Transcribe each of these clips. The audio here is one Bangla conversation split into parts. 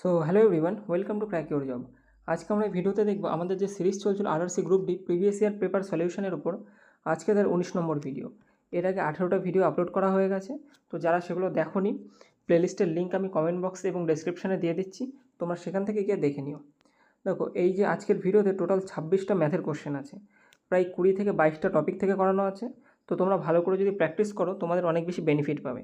So hello everyone, welcome to crack your job. আজকে আমরা এই ভিডিওতে দেখব আমাদের যে সিরিজ চলছিল RRC group D previous year paper সলিউশনের উপর। আজকে তার 19 নম্বর ভিডিও। এর আগে 18টা ভিডিও আপলোড করা হয়ে গেছে। তো যারা সেগুলো দেখোনি, প্লেলিস্টের লিঙ্ক আমি কমেন্ট বক্সে এবং ডেসক্রিপশানে দিয়ে দিচ্ছি, তোমরা সেখান থেকে গিয়ে দেখে নিও। দেখো, এই যে আজকের ভিডিওতে টোটাল 26টা ম্যাথের কোশ্চেন আছে, প্রায় 20 থেকে 22টা টপিক থেকে করানো আছে। তো তোমরা ভালো করে যদি প্র্যাকটিস করো তোমাদের অনেক বেশি বেনিফিট পাবে।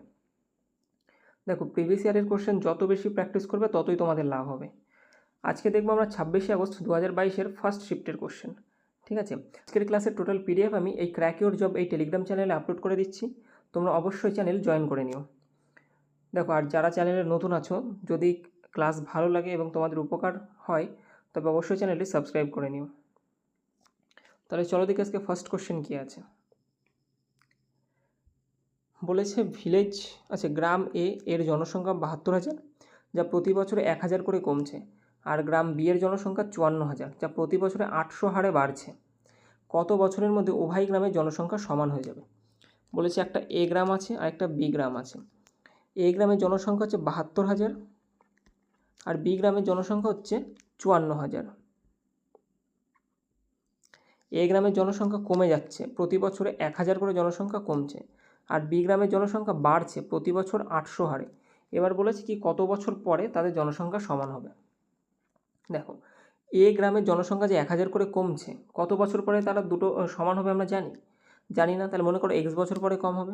দেখো, প্রিভিয়াস ইয়ারের কোশ্চেন যত বেশি প্র্যাকটিস করবে ততই তোমাদের লাভ হবে। আজকে দেখবো আমরা 26শে আগস্ট 2022-এর ফার্স্ট শিফটের কোশ্চেন। ঠিক আছে, আজকের ক্লাসের টোটাল পিডিএফ আমি এই ক্র্যাক ইউর জব এই টেলিগ্রাম চ্যানেলে আপলোড করে দিচ্ছি, তোমরা অবশ্যই চ্যানেল জয়েন করে নিও। দেখো, আর যারা চ্যানেলে নতুন আছো, যদি ক্লাস ভালো লাগে এবং তোমাদের উপকার হয় তবে অবশ্যই চ্যানেলটি সাবস্ক্রাইব করে নিও। তাহলে চলো দেখি আজকে ফার্স্ট কোশ্চেন কী আছে। বলেছে ভিলেজ গ্রাম এ এর জনসংখ্যা 72,000, যা প্রতি বছরে 1,000 করে কমছে, আর গ্রাম বি এর জনসংখ্যা 54,000, যা প্রতি বছরে 800 হারে বাড়ছে। কত বছরের মধ্যে উভয় গ্রামের জনসংখ্যা সমান হয়ে যাবে? বলেছে একটা এ গ্রাম আছে আর একটা বি গ্রাম আছে। এ গ্রামের জনসংখ্যা হচ্ছে 72,000 আর বি গ্রামের জনসংখ্যা হচ্ছে 54,000। এ গ্রামের জনসংখ্যা কমে যাচ্ছে, প্রতি বছরে 1,000 করে জনসংখ্যা কমছে, আর বি গ্রামের জনসংখ্যা বাড়ছে প্রতি বছর 800 হারে। এবার বলেছে কি কত বছর পরে তাদের জনসংখ্যা সমান হবে। দেখো, এ গ্রামের জনসংখ্যা যে 1,000 করে কমছে, কত বছর পরে তারা দুটো সমান হবে আমরা জানি না। তাহলে মনে করো এক্স বছর পরে কম হবে।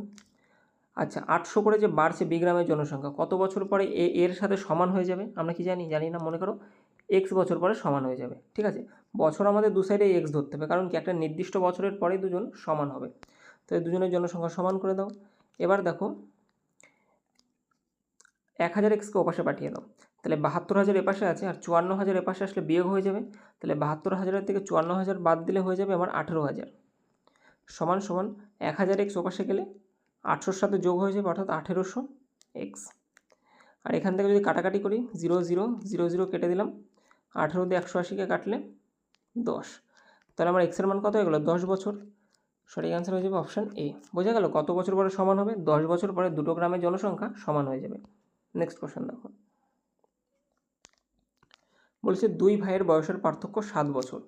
আচ্ছা, 800 করে যে বাড়ছে বি গ্রামের জনসংখ্যা, কত বছর পরে এর সাথে সমান হয়ে যাবে আমরা কি জানি না। মনে করো এক্স বছর পরে সমান হয়ে যাবে। ঠিক আছে, বছর আমাদের দু সাইডে এক্স ধরতে হবে, কারণ কি একটা নির্দিষ্ট বছরের পরেই দুজন সমান হবে। তো এই দুজনের জনসংখ্যা সমান করে দাও। এবার দেখো, 1,000 এক্সকে ওপাশে পাঠিয়ে দাও, তাহলে 72,000 এপাশে আছে আর 54,000 এপাশে আসলে বিয়োগ হয়ে যাবে। তাহলে 72,000 থেকে 54,000 বাদ দিলে হয়ে যাবে আমার 18,000, সমান সমান 1,000 এক্স ওপাশে গেলে 800-র সাথে যোগ হয়ে যাবে, অর্থাৎ 1800 এক্স। আর এখান থেকে যদি কাটাকাটি করি, 0 0 0 0 কেটে দিলাম, 18 দিয়ে 180কে কাটলে 10। তাহলে আমার এক্সের মান কত হয়ে গেলো? 10 বছর। সঠিক অ্যান্সার হয়ে যাবে অপশান এ। বোঝা গেল কত বছর পরে সমান হবে? 10 বছর পরে দুটো গ্রামের জনসংখ্যা সমান হয়ে যাবে। নেক্সট কোশ্চেন দেখো, বলছে দুই ভাইয়ের বয়সের পার্থক্য 7 বছর,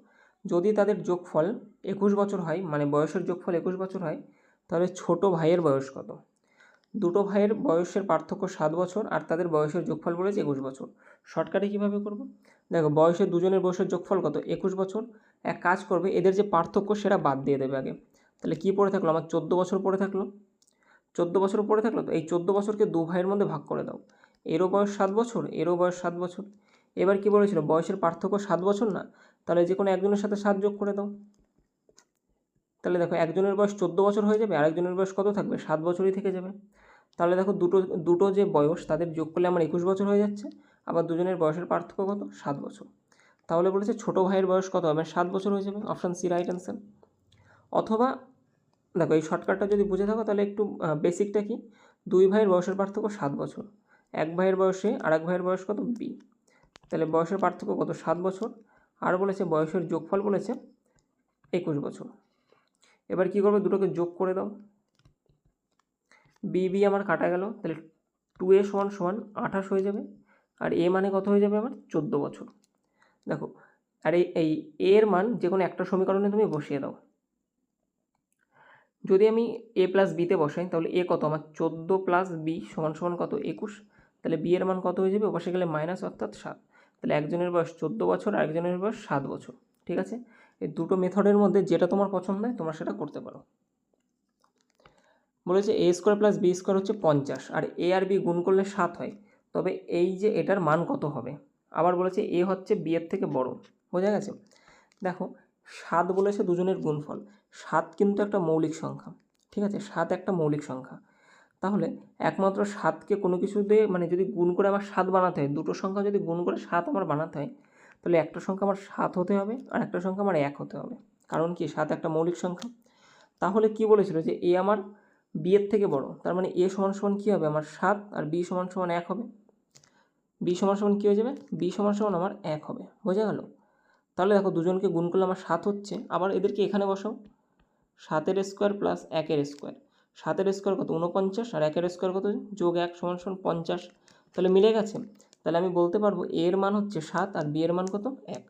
যদি তাদের যোগফল 21 বছর হয়, মানে বয়সের যোগফল 21 বছর হয়, তাহলে ছোট ভাইয়ের বয়স কত? দুটো ভাইয়ের বয়সের পার্থক্য 7 বছর আর তাদের বয়সের যোগফল বলেছে 21 বছর। শর্টকাটে কীভাবে করব? দেখো, বয়সের দুজনের বয়সের যোগফল কত? 21 বছর। এক কাজ করবে, এদের যে পার্থক্য সেটা বাদ দিয়ে দেবে আগে। তাহলে কী পড়ে থাকলো? আমার 14 বছর পড়ে থাকলো। 14 বছর পড়ে থাকলো, তো এই 14 বছরকে দু ভাইয়ের মধ্যে ভাগ করে দাও। এরও বয়স 7 বছর, এরও বয়স 7 বছর। এবার কি বলেছিল? বয়সের পার্থক্য 7 বছর না, তাহলে যে কোনো একজনের সাথে 7 যোগ করে দাও। তাহলে দেখো, একজনের বয়স 14 বছর হয়ে যাবে, আরেকজনের বয়স কত থাকবে? 7 বছরই থেকে যাবে। তাহলে দেখো, দুটো যে বয়স তাদের যোগ করলে আমার 21 বছর হয়ে যাচ্ছে, আবার দুজনের বয়সের পার্থক্য কত? 7 বছর। তাহলে বলেছে ছোটো ভাইয়ের বয়স কত হবে? 7 বছর হয়ে যাবে। Option C right answer. অথবা দেখো, এই শর্টকাটটা যদি বুঝে থাকো তাহলে একটু বেসিকটা কি, দুই ভাইয়ের বয়সের পার্থক্য 7 বছর, এক ভাইয়ের বয়সে আর এক ভাইয়ের বয়স কত? বি। তাহলে বয়সের পার্থক্য কত? 7 বছর। আর বলেছে বয়সের যোগফল বলেছে 21 বছর। এবার কী করবে? দুটোকে যোগ করে দাও। বি বি আমার কাটা গেল, তাহলে 2a সমান সমান 28 হয়ে যাবে, আর এ মানে কত হয়ে যাবে আমার? 14 বছর। দেখো, আর এই এর মান যে কোনো একটা সমীকরণে তুমি বসিয়ে দাও। যদি আমি এ প্লাস বিতে বসাই, তাহলে এ কত আমার? 14 প্লাস বি সমান সমান কত? 21। তাহলে বি এর মান কত হয়ে যাবে? ওপাশে গেলে মাইনাস, অর্থাৎ 7। তাহলে একজনের বয়স 14 বছর আর একজনের বয়স 7 বছর। ঠিক আছে, এই দুটো মেথডের মধ্যে যেটা তোমার পছন্দ হয় তোমরা সেটা করতে পারো। বলেছে এ স্কোয়ার প্লাস বি স্কোয়ার হচ্ছে 50, আর এ আর বি গুণ করলে 7 হয়, তবে এই যে এটার মান কত হবে? আবার বলেছে এ হচ্ছে বি এর থেকে বড়। বোঝা গেছে? দেখো, 7 বলেছে দুজনের গুণফল। 7 কিন্তু একটা মৌলিক সংখ্যা। ঠিক আছে, 7 একটা মৌলিক সংখ্যা। তাহলে একমাত্র 7কে কোনো কিছু দিয়ে মানে যদি গুণ করে আমার 7 বানাতে হয়, দুটো সংখ্যা যদি গুণ করে 7 আমার বানাতে হয়, তাহলে একটা সংখ্যা আমার 7 হতে হবে আর একটা সংখ্যা আমার 1 হতে হবে। কারণ কি? 7 একটা মৌলিক সংখ্যা। তাহলে কি বলেছিল? যে এ আমার বি এর থেকে বড়, তার মানে এ সমান সমান কী হবে? আমার 7, আর বি সমান সমান 1 হবে। বি সমান সমান কী হয়ে যাবে? বি সমান সমান আমার 1 হবে। বোঝা গেল? তাহলে দেখো, দুজনকে গুণ করলে আমার 7 হচ্ছে, আবার এদেরকে এখানে বসাও। 7-এর স্কোয়ার প্লাস 1-এর স্কোয়ার, 7-এর স্কোয়ার কত? 49, আর 1-এর স্কোয়ার কত? যোগ 1 সমান সমান 50। তাহলে মিলে গেছে। তাহলে আমি বলতে পারবো এ এর মান হচ্ছে 7 আর বি এর মান কত 1।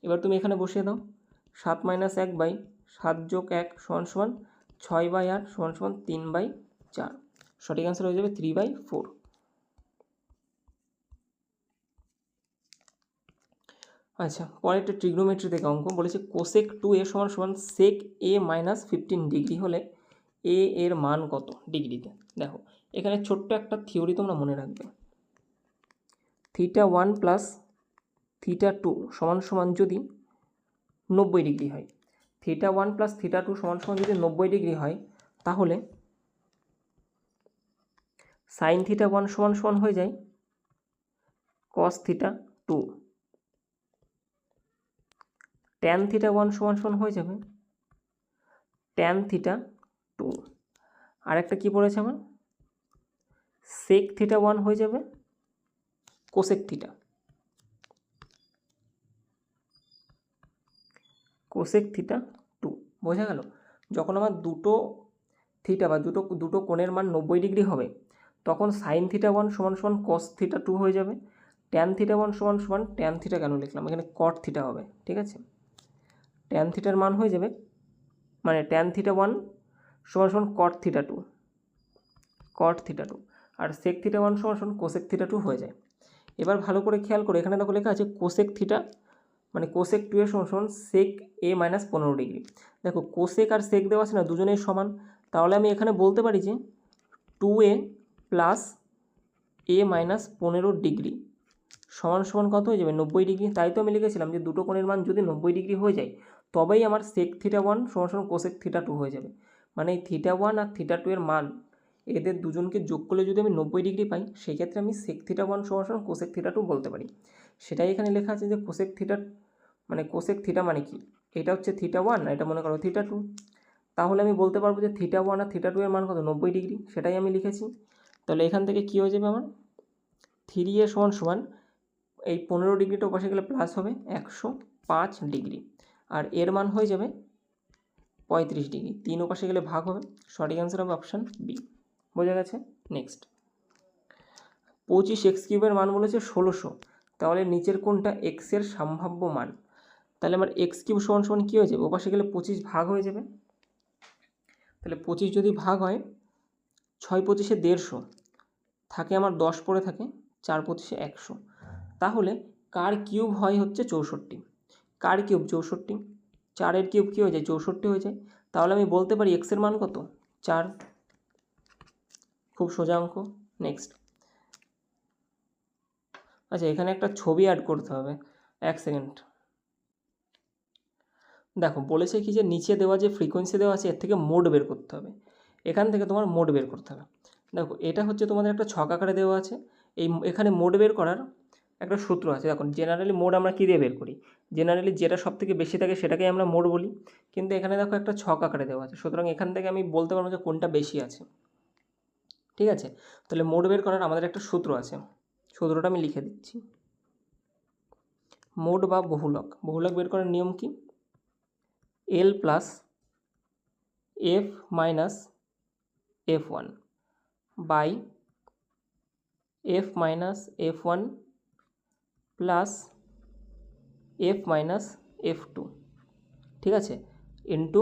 এবার তুমি এখানে বসিয়ে দাও 7 - 1 বাই 7 + 1 = 6/8 = 3/4। সঠিক অ্যান্সার হয়ে যাবে 3/4। আচ্ছা, পরে একটা ট্রিগনোমেট্রি থেকে অঙ্ক বলেছে cosec 2a = sec a - 15 degree হলে এ এর মান কত ডিগ্রিতে। দেখো এখানে ছোট্ট একটা থিওরি তোমরা মনে রাখবে, θ1 + θ2 = যদি 90 ডিগ্রি হয়, θ1 + θ2 = যদি 90 ডিগ্রি হয়, তাহলে sin θ1 = হয়ে যায় cos θ2, tan θ1 = হয়ে যাবে tan θ2, আর একটা কী পড়েছে আমার sec θ1 হয়ে যাবে cosec θ, cosec θ2। বোঝা গেল? যখন আমার দুটো থিটা বা দুটো কোণের মান 90 ডিগ্রি হবে, তখন sin θ1 = cos θ2 হয়ে যাবে, tan θ1 = tan θ কেন লিখলাম, এখানে cot θ হবে, ঠিক আছে। tan θর মান হয়ে যাবে, মানে tan θ1 = cot θ2, cot θ2, আর sec θ1 = cosec θ2 হয়ে যায়। এবার ভালো করে খেয়াল করে, এখানে দেখো লেখা আছে cosec θ, মানে cosec 2a = sec a - 15 degree. দেখো cosec আর sec দেওয়া আছে না, দুজনেই সমান, তাহলে আমি এখানে বলতে পারি যে 2a + a - 15 ডিগ্রি সমান কত হয়ে যাবে 90 ডিগ্রি। তাই তো আমি লিখেছিলাম যে দুটো কোণের মান যদি 90 ডিগ্রি হয়ে যায়, তবেই আমার sec θ1 = cosec θ2 হয়ে যাবে। মানে এই θ1 আর θ2 এর মান এদের দুজনকে যোগ করলে যদি আমি 90 ডিগ্রি পাই, সেক্ষেত্রে আমি sec θ1 = cosec θ2 বলতে পারি। সেটাই এখানে লেখা আছে যে cosec θ, মানে cosec θ মানে কি, এটা হচ্ছে θ1 আর এটা মনে করো θ2, তাহলে আমি বলতে পারবো যে θ1 আর θ2 এর মান কত 90 ডিগ্রি, সেটাই আমি লিখেছি। তাহলে এখান থেকে কী হয়ে যাবে আমার 3a = এই 15 ডিগ্রিটা ওপাশে গেলে প্লাস হবে 105 ডিগ্রি, আর এর মান হয়ে যাবে 35 ডিগ্রি, 3 ওপাশে গেলে ভাগ হবে। সঠিক অ্যান্সার হবে অপশান বি। বোঝা গেছে? নেক্সট 25x³ এর মান বলেছে 1600, তাহলে নিচের কোনটা x এর সম্ভাব্য মান। তাহলে আমার x³ = কী হয়ে যাবে, ওপাশে গেলে 25 ভাগ হয়ে যাবে, তাহলে 25 যদি ভাগ হয় 6 × 25 = 150, থাকে আমার 10 পড়ে থাকে, 4 × 25 = 100, তাহলে কার কিউব হয় হচ্ছে 64, কার কিউব 64, 4-এর কিউব কী হয়ে যায় 64 হয়ে যায়, তাহলে আমি বলতে পারি x এর মান কত 4। খুব সোজা অঙ্ক। নেক্সট, আচ্ছা এখানে একটা ছবি অ্যাড করতে হবে, 1 সেকেন্ড। দেখো বলেছে কি যে নিচে দেওয়া যে ফ্রিকোয়েন্সি দেওয়া আছে এর থেকে মোড বের করতে হবে, এখান থেকে তোমার মোড বের করতে হবে। দেখো এটা হচ্ছে তোমাদের একটা ছক আকারে দেওয়া আছে, এখানে মোড বের করার একটা সূত্র আছে। দেখো জেনারেলি মোড আমরা কী দিয়ে বের করি, জেনারেলি যেটা সব থেকে বেশি থাকে সেটাকেই আমরা মোড বলি, কিন্তু এখানে দেখো একটা ছক আকারে দেওয়া আছে, সুতরাং এখান থেকে আমি বলতে পারবো যে কোনটা বেশি আছে, ঠিক আছে। তাহলে মোড বের করার আমাদের একটা সূত্র আছে, সূত্রটা আমি লিখে দিচ্ছি। মোড বা বহুলক বের করার নিয়ম কি, L + f - f1 by f - f1 plus f - f2, ঠিক আছে, ইন্টু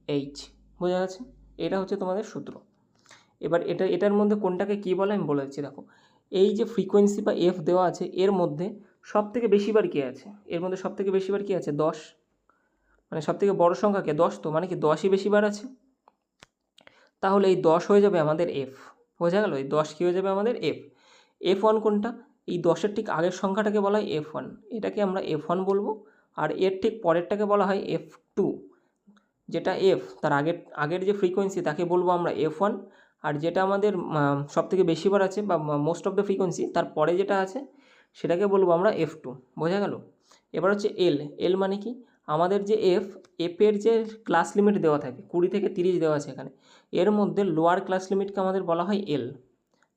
h। বোঝা গেছে? এটা হচ্ছে তোমাদের সূত্র। এবার এটার মধ্যে কোনটাকে কী বলে আমি বলে দিচ্ছি। দেখো এই যে ফ্রিকোয়েন্সি বা f দেওয়া আছে এর মধ্যে সবথেকে বেশিবার কী আছে, এর মধ্যে সবথেকে বেশিবার কী আছে 10, মানে সবথেকে বড় সংখ্যা কে 10, তো মানে কি 10ই বেশিবার আছে, তাহলে এই 10 হয়ে যাবে আমাদের f। বোঝা গেল? এই 10 কী হয়ে যাবে আমাদের f। f1 কোনটা, এই 10-এর ঠিক আগের সংখ্যাটাকে বলা হয় f1, এটাকে আমরা f1 বলবো, আর এর ঠিক পরেরটাকে বলা হয় f2, যেটা f তার আগের যে ফ্রিকোয়েন্সি তাকে বলবো আমরা f1, আর যেটা আমাদের সবথেকে বেশিবার আছে বা মোস্ট অফ দ্য ফ্রিকোয়েন্সি তার পরে যেটা আছে সেটাকে বলবো আমরা f2। বোঝা গেল? এবার হচ্ছে l মানে কি, আমাদের যে এর যে ক্লাস লিমিট দেওয়া থাকে 20 থেকে 30 দেওয়া আছে এখানে, এর মধ্যে লোয়ার ক্লাস লিমিটকে আমাদের বলা হয় l,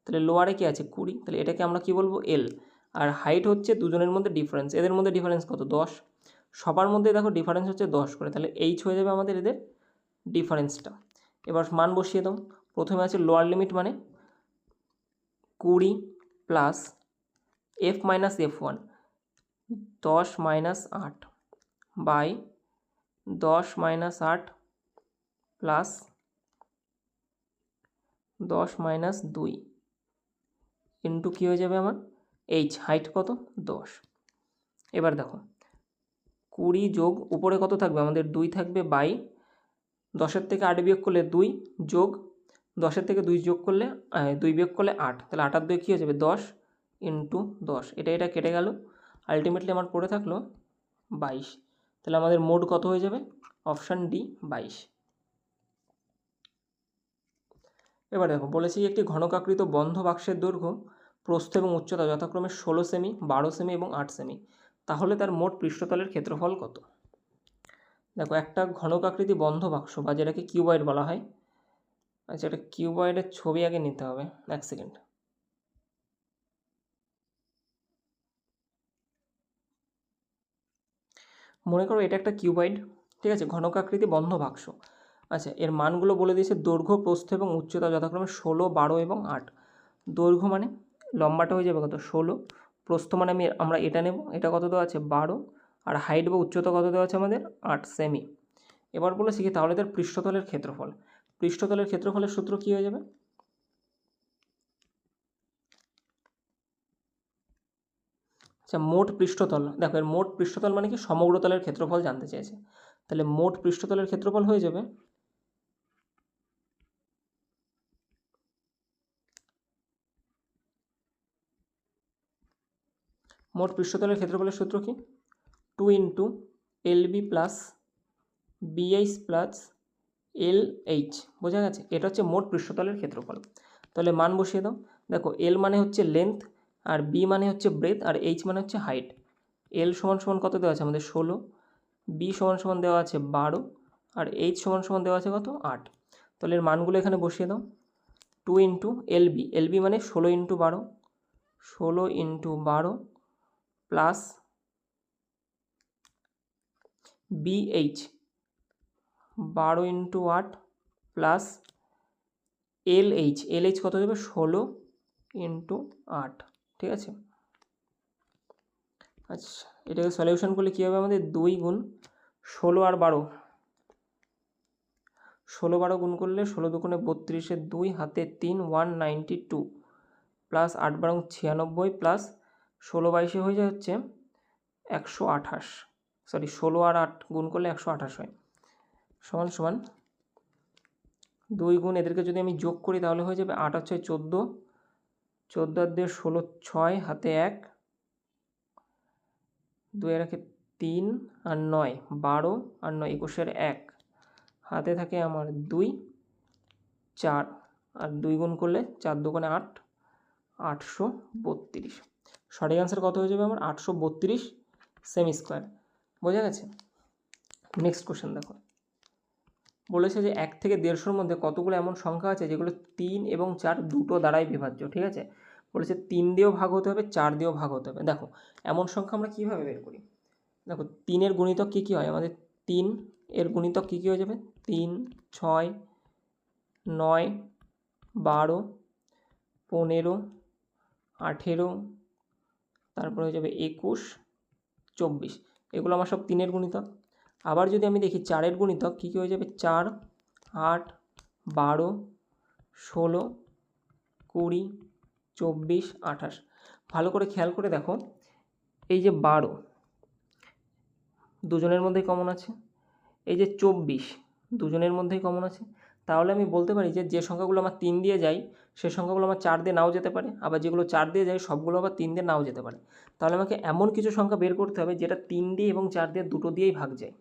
তাহলে লোয়ারে কি আছে 20, তাহলে এটাকে আমরা কি বলবো l। আর হাইট হচ্ছে দুজনের মধ্যে ডিফারেন্স, এদের মধ্যে ডিফারেন্স কত 10, সবার মধ্যে দেখো ডিফারেন্স হচ্ছে 10 করে, তাহলে h হয়ে যাবে আমাদের এদের ডিফারেন্সটা। এবার মান বসিয়ে দাও, প্রথমে আছে লোয়ার লিমিট মানে 20 plus F minus F one 10 minus 8 by 10 minus 8 plus 10 minus 2 into কী হয়ে যাবে আমার এইচ, হাইট কত 10। এবার দেখো 20 যোগ উপরে কত থাকবে আমাদের 2 থাকবে বাই 10-এর থেকে 8 বিয়োগ করলে 2 যোগ 10-এর থেকে 2 যোগ করলে 2 বিয়োগ করলে 8, তাহলে 8 আর 2 কী হয়ে যাবে 10 ইন্টু 10, এটা কেটে গেল, আলটিমেটলি আমার পড়ে থাকলো 22। তাহলে আমাদের মোট কত হয়ে যাবে অপশান ডি 22। এবার দেখো বলেছি একটি ঘনকাকৃত বন্ধ বাক্সের দৈর্ঘ্য প্রস্থ এবং উচ্চতা যথাক্রমে 16 সেমি, 12 সেমি এবং 8 সেমি, তাহলে তার মোট পৃষ্ঠতলের ক্ষেত্রফল কত। দেখো একটা ঘনকাকৃতি বন্ধ বাক্স বা যেটাকে কিউবয়েড বলা হয়, আচ্ছা একটা কিউবয়েডের ছবি আগে নিতে হবে, এক সেকেন্ড। মনে করো এটা একটা কিউবয়েড, ঠিক আছে, ঘনকাকৃতি বন্ধ বাক্স। আচ্ছা এর মানগুলো বলে দিয়েছে দৈর্ঘ্য প্রস্থ এবং উচ্চতা যথাক্রমে 16, 12 এবং 8। দৈর্ঘ্য মানে লম্বাটা হয়ে যাবে কত 16, প্রস্থ মানে আমরা এটা নেব, এটা কত দেওয়া আছে 12, আর হাইট বা উচ্চতা কত দেওয়া আছে আমাদের 8 সেমি। এবার বলেছি কি তাহলে তার পৃষ্ঠতলের ক্ষেত্রফল, পৃষ্ঠতলের ক্ষেত্রফলের সূত্র কী হয়ে যাবে, আচ্ছা মোট পৃষ্ঠতল, দেখো এর মোট পৃষ্ঠতল মানে কি সমগ্রতলের ক্ষেত্রফল জানতে চেয়েছে, তাহলে মোট পৃষ্ঠতলের ক্ষেত্রফল হয়ে যাবে মোট পৃষ্ঠতলের ক্ষেত্রফলের সূত্র কি 2 into LB plus BH plus LH, বোঝা গেছে, এটা হচ্ছে মোট পৃষ্ঠতলের ক্ষেত্রফল। তাহলে মান বসিয়ে দাও, দেখো L মানে হচ্ছে লেন্থ, আর B মানে হচ্ছে ব্রেথ, আর H মানে হচ্ছে হাইট। L সমান সমান কত দেওয়া আছে আমাদের 16, B সমান সমান দেওয়া আছে 12, আর H সমান সমান দেওয়া আছে কত 8। তাহলে এর মানগুলো এখানে বসিয়ে দাও, 2 ইন্টু LB মানে 16 into 12, 16 into 12 plus BH 12 into 8 plus LH কত দেবে 16 ইন্টু 8, ঠিক আছে। আচ্ছা এটাকে সলিউশন করলে কী হবে আমাদের 2 গুণ 16 আর 12, 16 12 গুণ করলে 16 দুগুণে 32, 2 হাতে 3 192 প্লাস 8 12 96 প্লাস 16 22 হয়ে যায় হচ্ছে 128, সরি 16 আর 8 গুণ করলে 128 হয়, সমান সমান 2 গুণ এদেরকে যদি আমি যোগ করি তাহলে হয়ে যাবে 8 আর 6 14, 14 আর 2 16, 6 হাতে 1, 2 এর 3 আর 9 12 আর 9 21 1, হাতে থাকে আমার 2 4, আর 2 গুণ করলে 4 দুগুণে 8, 832। সঠিক অ্যান্সার কত হয়ে যাবে আমার 832 সেমি স্কোয়ার, বোঝা গেছে। নেক্সট কোশ্চেন দেখো বলেছে যে 1 থেকে 150-এর মধ্যে কতগুলো এমন সংখ্যা আছে যেগুলো 3 এবং 4 দুটো দ্বারাই বিভাজ্য, ঠিক আছে। বলেছে 3 দিয়েও ভাগ হতে হবে, 4 দিয়েও ভাগ হতে হবে। দেখো এমন সংখ্যা আমরা কীভাবে বের করি, দেখো 3-এর গুণিতক কী কী হয় আমাদের, 3 এর গুণিতক কী কী হয়ে যাবে 3 6 9 12 15 18, তারপরে হয়ে যাবে 21 24, এগুলো আমার সব 3-এর গুণিতক। আবার যদি আমি দেখি 4-এর গুণিতক কী কী হয়ে যাবে 4 8 12 16 20 24 28। ভালো করে খেয়াল করে দেখো এই যে 12 দুজনের মধ্যেই কমন আছে, এই যে 24 দুজনের মধ্যেই কমন আছে, তাহলে আমি বলতে পারি যে যে সংখ্যাগুলো আমার 3 দিয়ে যায় সে সংখ্যাগুলো আমার 4 দিয়ে নাও যেতে পারে, আবার যেগুলো 4 দিয়ে যায় সবগুলো আবার 3 দিয়ে নাও যেতে পারে। তাহলে আমাকে এমন কিছু সংখ্যা বের করতে হবে যেটা 3 দিয়ে এবং 4 দিয়ে দুটো দিয়েই ভাগ যায়।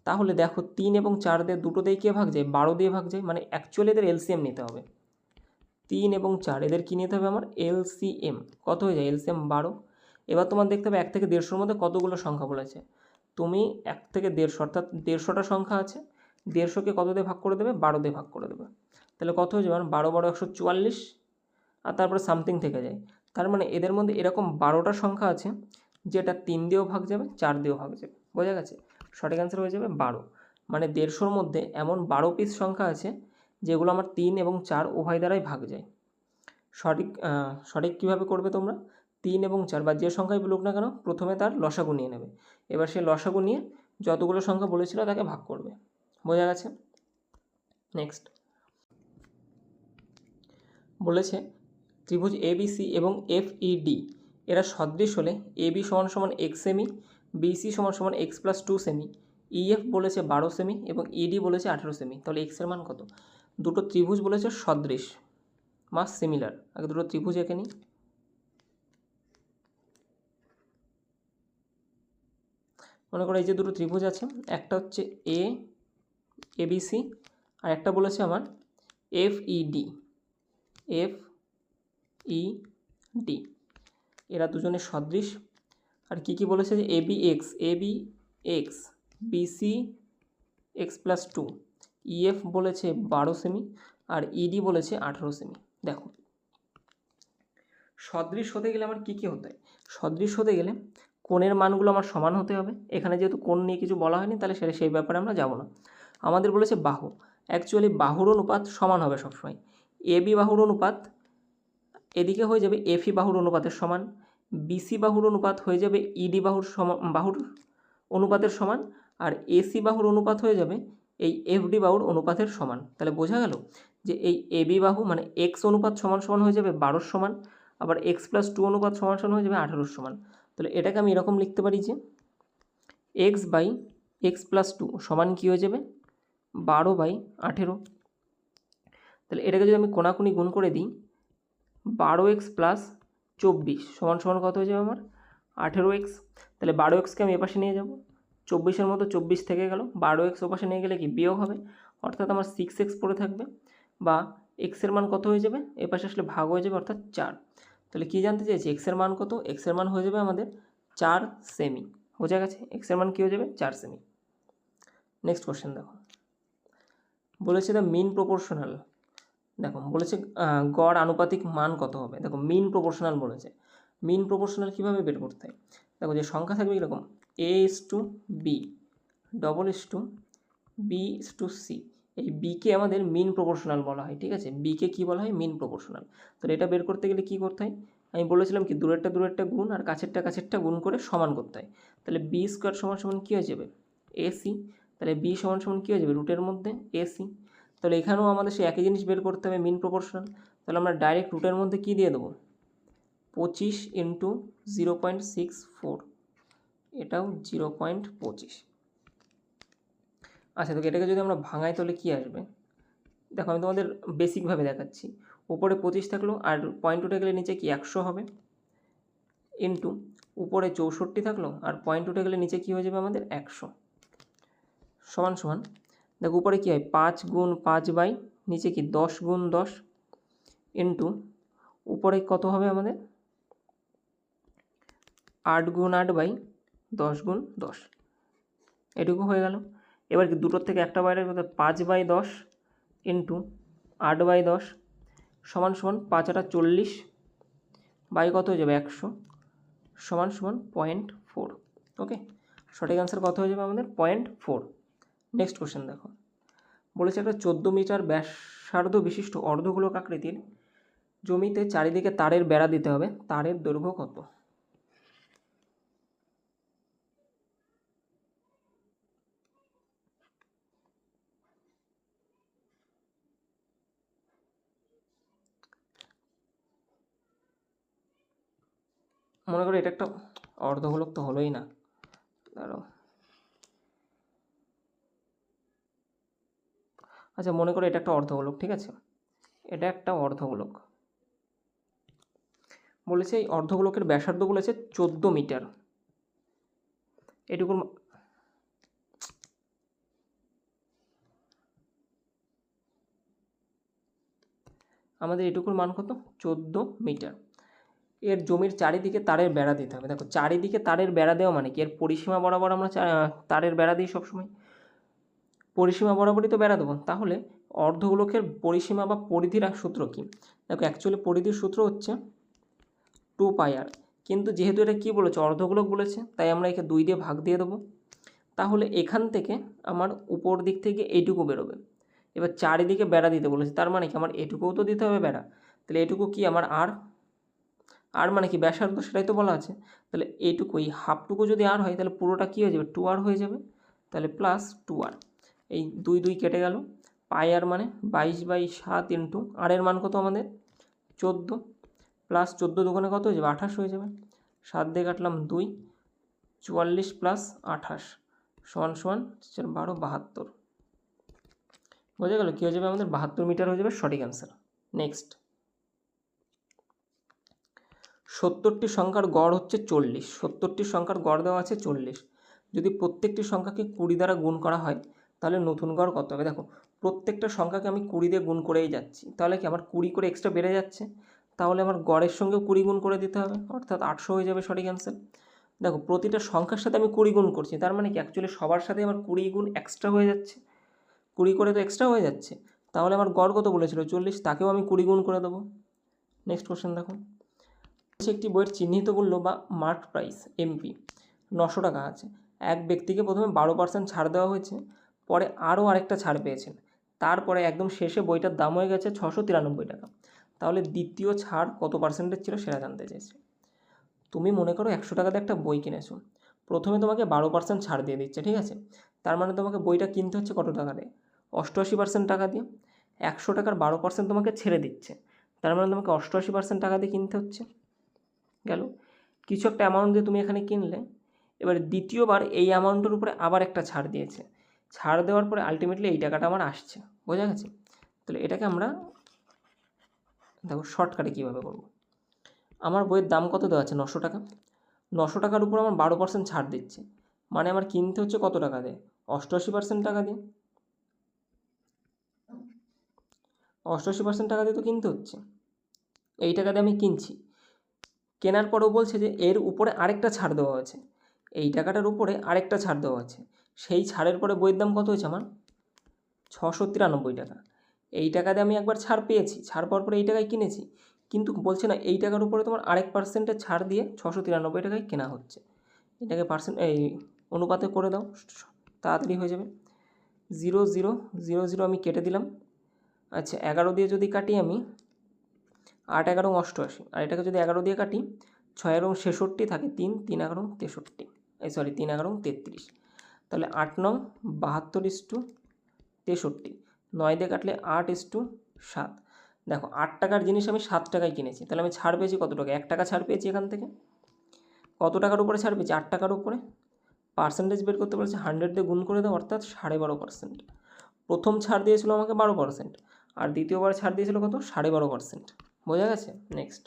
তাহলে দেখো 3 এবং 4 দিয়ে দুটো দিয়ে কে ভাগ যায় 12 দিয়ে ভাগ যায়, মানে অ্যাকচুয়ালি এদের এলসিএম নিতে হবে। 3 এবং 4 এদের কী নিতে হবে আমার এলসিএম, কত হয়ে যায় এলসিএম 12। এবার তোমার দেখতে হবে 1 থেকে 150-এর মধ্যে কতগুলো সংখ্যা বলেছে, তুমি 1 থেকে 150 অর্থাৎ 150টা সংখ্যা আছে, 150কে কত দিয়ে ভাগ করে দেবে 12 দিয়ে ভাগ করে দেবে, তাহলে কত হয়ে যাবে 12 12 144, আর তারপরে সামথিং থেকে যায়। তার মানে এদের মধ্যে এরকম 12টা সংখ্যা আছে যেটা 3 দিয়েও ভাগ যাবে 4 দিয়েও ভাগ যাবে, বোঝা গেছে। সঠিক অ্যান্সার হয়ে যাবে 12, মানে 150-এর মধ্যে এমন 12 পিস সংখ্যা আছে যেগুলো আমার 3 এবং 4 উভয় দ্বারাই ভাগ যায়। সঠিক কীভাবে করবে তোমরা, 3 এবং 4 বা যে সংখ্যাই বলুক না কেন প্রথমে তার লসাগু নিয়ে নেবে। এবার সে লসাগু নিয়ে যতগুলো সংখ্যা বলেছিল তাকে ভাগ করবে। বোঝা গেছে? নেক্সট বলেছে ত্রিভুজ এবিসি এবং এফইডি এরা সদৃশ হলে এবি সমান সমান এক্স সেমি, বিসি সমান সমান এক্স প্লাস 2 সেমি, ইএফ বলেছে 12 সেমি এবং ইডি বলেছে 18 সেমি। তাহলে এক্সের মান কত? দুটো ত্রিভুজ বলেছে সদৃশ বা সিমিলার। আগে দুটো ত্রিভুজ এঁকে নিই। মনে করো এই যে দুটো ত্রিভুজ আছে, একটা হচ্ছে এবিসি আর একটা বলেছে আমার এফইডি। এরা দুজনে সদৃশ। আর কি বলেছে যে AB x BC x plus 2, EF বলেছে 12 সেমি আর ইডি বলেছে 18 সেমি। দেখো সদৃশ হতে গেলে আমার কী হতে হয়? সদৃশ হতে গেলে কোণের মানগুলো আমার সমান হতে হবে। এখানে যেহেতু কোণ নিয়ে কিছু বলা হয়নি তাহলে সেই ব্যাপারে আমরা যাব না। আমাদের বলেছে বাহু, অ্যাকচুয়ালি বাহুর অনুপাত সমান হবে সবসময়। এবি বাহুর অনুপাত এদিকে হয়ে যাবে এফই বাহুর অনুপাতের সমান, বিসি বাহুর অনুপাত হয়ে যাবে ইডি বাহুর অনুপাতের সমান, আর এসি বাহুর অনুপাত হয়ে যাবে এই এফডি বাহুর অনুপাতের সমান। তাহলে বোঝা গেল যে এই এবি বাহু মানে এক্স অনুপাত সমান সমান হয়ে যাবে 12 সমান, আবার এক্স প্লাস 2 অনুপাত সমান সমান হয়ে যাবে 18 সমান। তাহলে এটাকে আমি এরকম লিখতে পারি যে এক্স বাই এক্স প্লাস 2 সমান কী হয়ে যাবে 12/18। তাহলে এটাকে যদি আমি কোণাকুনি গুণ করে দিই 12x প্লাস 24 সমান সমান কত হয়ে যাবে আমার 18x। তাহলে 12xকে আমি এপাশে নিয়ে যাব, 24-এর মতো 24 থেকে গেল, 12x ওপাশে নিয়ে গেলে কি বিয়োগ হবে, অর্থাৎ আমার 6x পড়ে থাকবে, বা এক্সের মান কত হয়ে যাবে এপাশে আসলে ভাগ হয়ে যাবে অর্থাৎ 4। তাহলে কী জানতে চাইছি এক্সের মান কত? এক্সের মান হয়ে যাবে আমাদের 4 সেমি। বোঝা গেছে? এক্সের মান কী হয়ে যাবে 4 সেমি। নেক্সট কোশ্চেন দেখো, বলেছে দ্য মিন প্রপোর্শনাল। দেখো বলেছে গড় আনুপাতিক মান কত হবে। দেখো মিন প্রপোর্শনাল বলেছে, মিন প্রপোর্শনাল কীভাবে বের করতে হয়? দেখো যে সংখ্যা থাকবে এরকম A:B, B:C, এই বিকে আমাদের মিন প্রপোর্শনাল বলা হয়। ঠিক আছে, বিকে কী বলা হয়? মিন প্রপোর্শনাল। তাহলে এটা বের করতে গেলে কী করতে হয়? আমি বলেছিলাম কি দূরেরটা গুণ আর কাছেরটা গুণ করে সমান করতে হয়। তাহলে B² সমান সমান কী হয়ে যাবে AC। তাহলে B সমান সমান কী হয়ে যাবে রুটের মধ্যে AC। তাহলে এখানেও আমাদের সেই একই জিনিস বের করতে হবে মিন প্রপোর্শনাল। তাহলে আমরা ডাইরেক্ট রুটের মধ্যে কী দিয়ে দেবো 25 × 0.64, এটাও 0.25। আচ্ছা, তো এটাকে যদি আমরা ভাঙাই তাহলে কী আসবে? দেখো আমি তোমাদের বেসিকভাবে দেখাচ্ছি। উপরে 25 থাকলো আর পয়েন্ট উঠে গেলে নিচে কি 100 হবে, ইন্টু উপরে 64 থাকলো আর পয়েন্ট উঠে গেলে নিচে কী হয়ে যাবে আমাদের 100, সমান সমান দেখো উপরে কী হয় 5 × 5 নিচে কি 10 × 10, ইন্টু উপরে কত হবে আমাদের 8 × 8 10 × 10, এটুকু হয়ে গেল। এবার কি দুটোর থেকে একটা বাইরে 5/10 ইন্টু 8/10 সমান সমান 5 × 8 = 40 বাই কত হয়ে যাবে 100 সমান সমান 0.4। ওকে, সঠিক অ্যান্সার কত হয়ে যাবে আমাদের 0.4। নেক্সট কোশ্চেন দেখো, বলেছে একটা 14 মিটার ব্যাসার্ধ বিশিষ্ট অর্ধগোলক আকৃতির জমিতে চারিদিকে তারের বেড়া দিতে হবে, তারের দৈর্ঘ্য কত? মনে করো এটা একটা অর্ধগোলক তো হলোই না, দাঁড়াও। আচ্ছা মনে করো এটা একটা অর্ধগোলক, ঠিক আছে, এটা একটা অর্ধগোলক বলেছে। এই অর্ধগোলকের ব্যাসার্ধ বলেছে 14 মিটার। এটুকুর আমাদের এটুকুর মান কত 14 মিটার। এর জমির চারিদিকে তারের বেড়া দিতে হবে। দেখো চারিদিকে তারের বেড়া দেওয়া মানে কি এর পরিসীমা বরাবর আমরা তারের বেড়া দিই সবসময়, পরিসীমা বরাবরই তো বেড়া দেবো। তাহলে অর্ধগোলকের পরিসীমা বা পরিধির সূত্র কি? দেখো অ্যাকচুয়ালি পরিধির সূত্র হচ্ছে 2πr, কিন্তু যেহেতু এটা কী বলেছে অর্ধগোলক বলেছে তাই আমরা একে 2 দিয়ে ভাগ দিয়ে দেবো। তাহলে এখান থেকে আমার উপর দিক থেকে এইটুকু বেরোবে। এবার চারিদিকে বেড়া দিতে বলেছে, তার মানে কি আমার এটুকুও তো দিতে হবে বেড়া। তাহলে এটুকু কি আমার আর মানে কি ব্যাসার্ধ, সেটাই তো বলা আছে। তাহলে এইটুকু, এই হাফটুকু যদি আর হয় তাহলে পুরোটা কী হয়ে যাবে, 2r হয়ে যাবে। তাহলে প্লাস 2r, এই 2 2 কেটে গেল। পাই আর মানে 22/7 ইন্টু আর এর মান কত আমাদের 14, প্লাস 14 দুগুণে কত হয়ে যাবে 28 হয়ে যাবে। 7 দিয়ে কাটলাম 2, 44 প্লাস 28 সমান সমান 12 72। বোঝা গেল কী হয়ে যাবে আমাদের 72 মিটার হয়ে যাবে সঠিক অ্যান্সার। নেক্সট, 70টি সংখ্যার গড় হচ্ছে 40। 70টি সংখ্যার গড় দেওয়া আছে 40। যদি প্রত্যেকটি সংখ্যাকে 20 দ্বারা গুণ করা হয় তাহলে নতুন গড় কত হবে। দেখো প্রত্যেকটা সংখ্যাকে আমি 20 দিয়ে গুণ করেই যাচ্ছি, তাহলে কি আমার 20 করে এক্সট্রা বেড়ে যাচ্ছে, তাহলে আমার গড়ের সঙ্গেও 20 গুণ করে দিতে হবে, অর্থাৎ 800 হয়ে যাবে সঠিক অ্যান্সার। দেখো প্রতিটা সংখ্যার সাথে আমি 20 গুণ করছি, তার মানে কি অ্যাকচুয়ালি সবার সাথে আমার 20 গুণ এক্সট্রা হয়ে যাচ্ছে, 20 করে তো এক্সট্রা হয়ে যাচ্ছে, তাহলে আমার গড় কত বলেছিল 40, তাকেও আমি 20 গুণ করে দেবো। নেক্সট কোশ্চেন দেখো, একটি বইয়ের চিহ্নিত মূল্য বা মার্ক প্রাইস এমপি 900 টাকা আছে। এক ব্যক্তিকে প্রথমে 12% ছাড় দেওয়া হয়েছে, পরে আরও আরেকটা ছাড় পেয়েছেন, তারপরে একদম শেষে বইটার দাম হয়ে গেছে 693 টাকা। তাহলে দ্বিতীয় ছাড় কত পার্সেন্টেজ ছিল সেটা জানতে চাইছে। তুমি মনে করো 100 টাকাতে একটা বই কিনেছো, প্রথমে তোমাকে 12% ছাড় দিয়ে দিচ্ছে, ঠিক আছে। তার মানে তোমাকে বইটা কিনতে হচ্ছে কত টাকা দিয়ে, 88% টাকা দিয়ে। 100 টাকার 12% তোমাকে ছেড়ে দিচ্ছে, তার মানে তোমাকে 88% টাকা দিয়ে কিনতে হচ্ছে। গেল, কিছু একটা অ্যামাউন্ট দিয়ে তুমি এখানে কিনলে, এবার দ্বিতীয়বার এই অ্যামাউন্টের উপরে আবার একটা ছাড় দিয়েছে, ছাড় দেওয়ার পরে আলটিমেটলি এই টাকাটা আমার আসছে, বোঝা গেছে। তাহলে এটাকে আমরা দেখো শর্টকাটে কীভাবে করবো। আমার বইয়ের দাম কত দেওয়া আছে 900 টাকা, 900 টাকার উপর আমার 12% ছাড় দিচ্ছে, মানে আমার কিনতে হচ্ছে কত টাকা দিয়ে 88% টাকা দিয়ে, 88% টাকা দিয়ে তো কিনতে হচ্ছে। এই টাকা দিয়ে আমি কিনছি, কেনার পরেও বলছে যে এর উপরে আরেকটা ছাড় দেওয়া আছে, এই টাকাটার উপরে আরেকটা ছাড় দেওয়া আছে, সেই ছাড়ের পরে বইয়ের দাম কত হয়েছে আমার 693 টাকা। এই টাকা দিয়ে আমি একবার ছাড় পেয়েছি, ছাড় পাওয়ার পরে এই টাকায় কিনেছি, কিন্তু বলছে না এই টাকার উপরে তোমার আরেক পার্সেন্টের ছাড় দিয়ে 693 টাকায় কেনা হচ্ছে। এটাকে এই অনুপাতে করে দাও, তাড়াতাড়ি হয়ে যাবে। 0 0 0 0 আমি কেটে দিলাম। আচ্ছা 11 দিয়ে যদি কাটি আমি 8 11 88, আর এটাকে যদি 11 দিয়ে কাটি 6 এবং 66 থাকে 3 3 11 63, 3 11 33, তাহলে 8 9 72/63, 9 দিয়ে কাটলে 8/7। দেখো 8 টাকার জিনিস আমি 7 টাকায় কিনেছি, তাহলে আমি ছাড় পেয়েছি কত টাকা, 1 টাকা ছাড় পেয়েছি এখান থেকে। কত টাকার উপরে ছাড় পেয়েছি 8 টাকার উপরে, পার্সেন্টেজ বের করতে বলেছে 100 দিয়ে গুণ করে দাও, অর্থাৎ 12.5%। প্রথম ছাড় দিয়েছিল আমাকে 12%, আর দ্বিতীয়বার ছাড় দিয়েছিল কত 12.5%, বোঝা গেছে। নেক্সট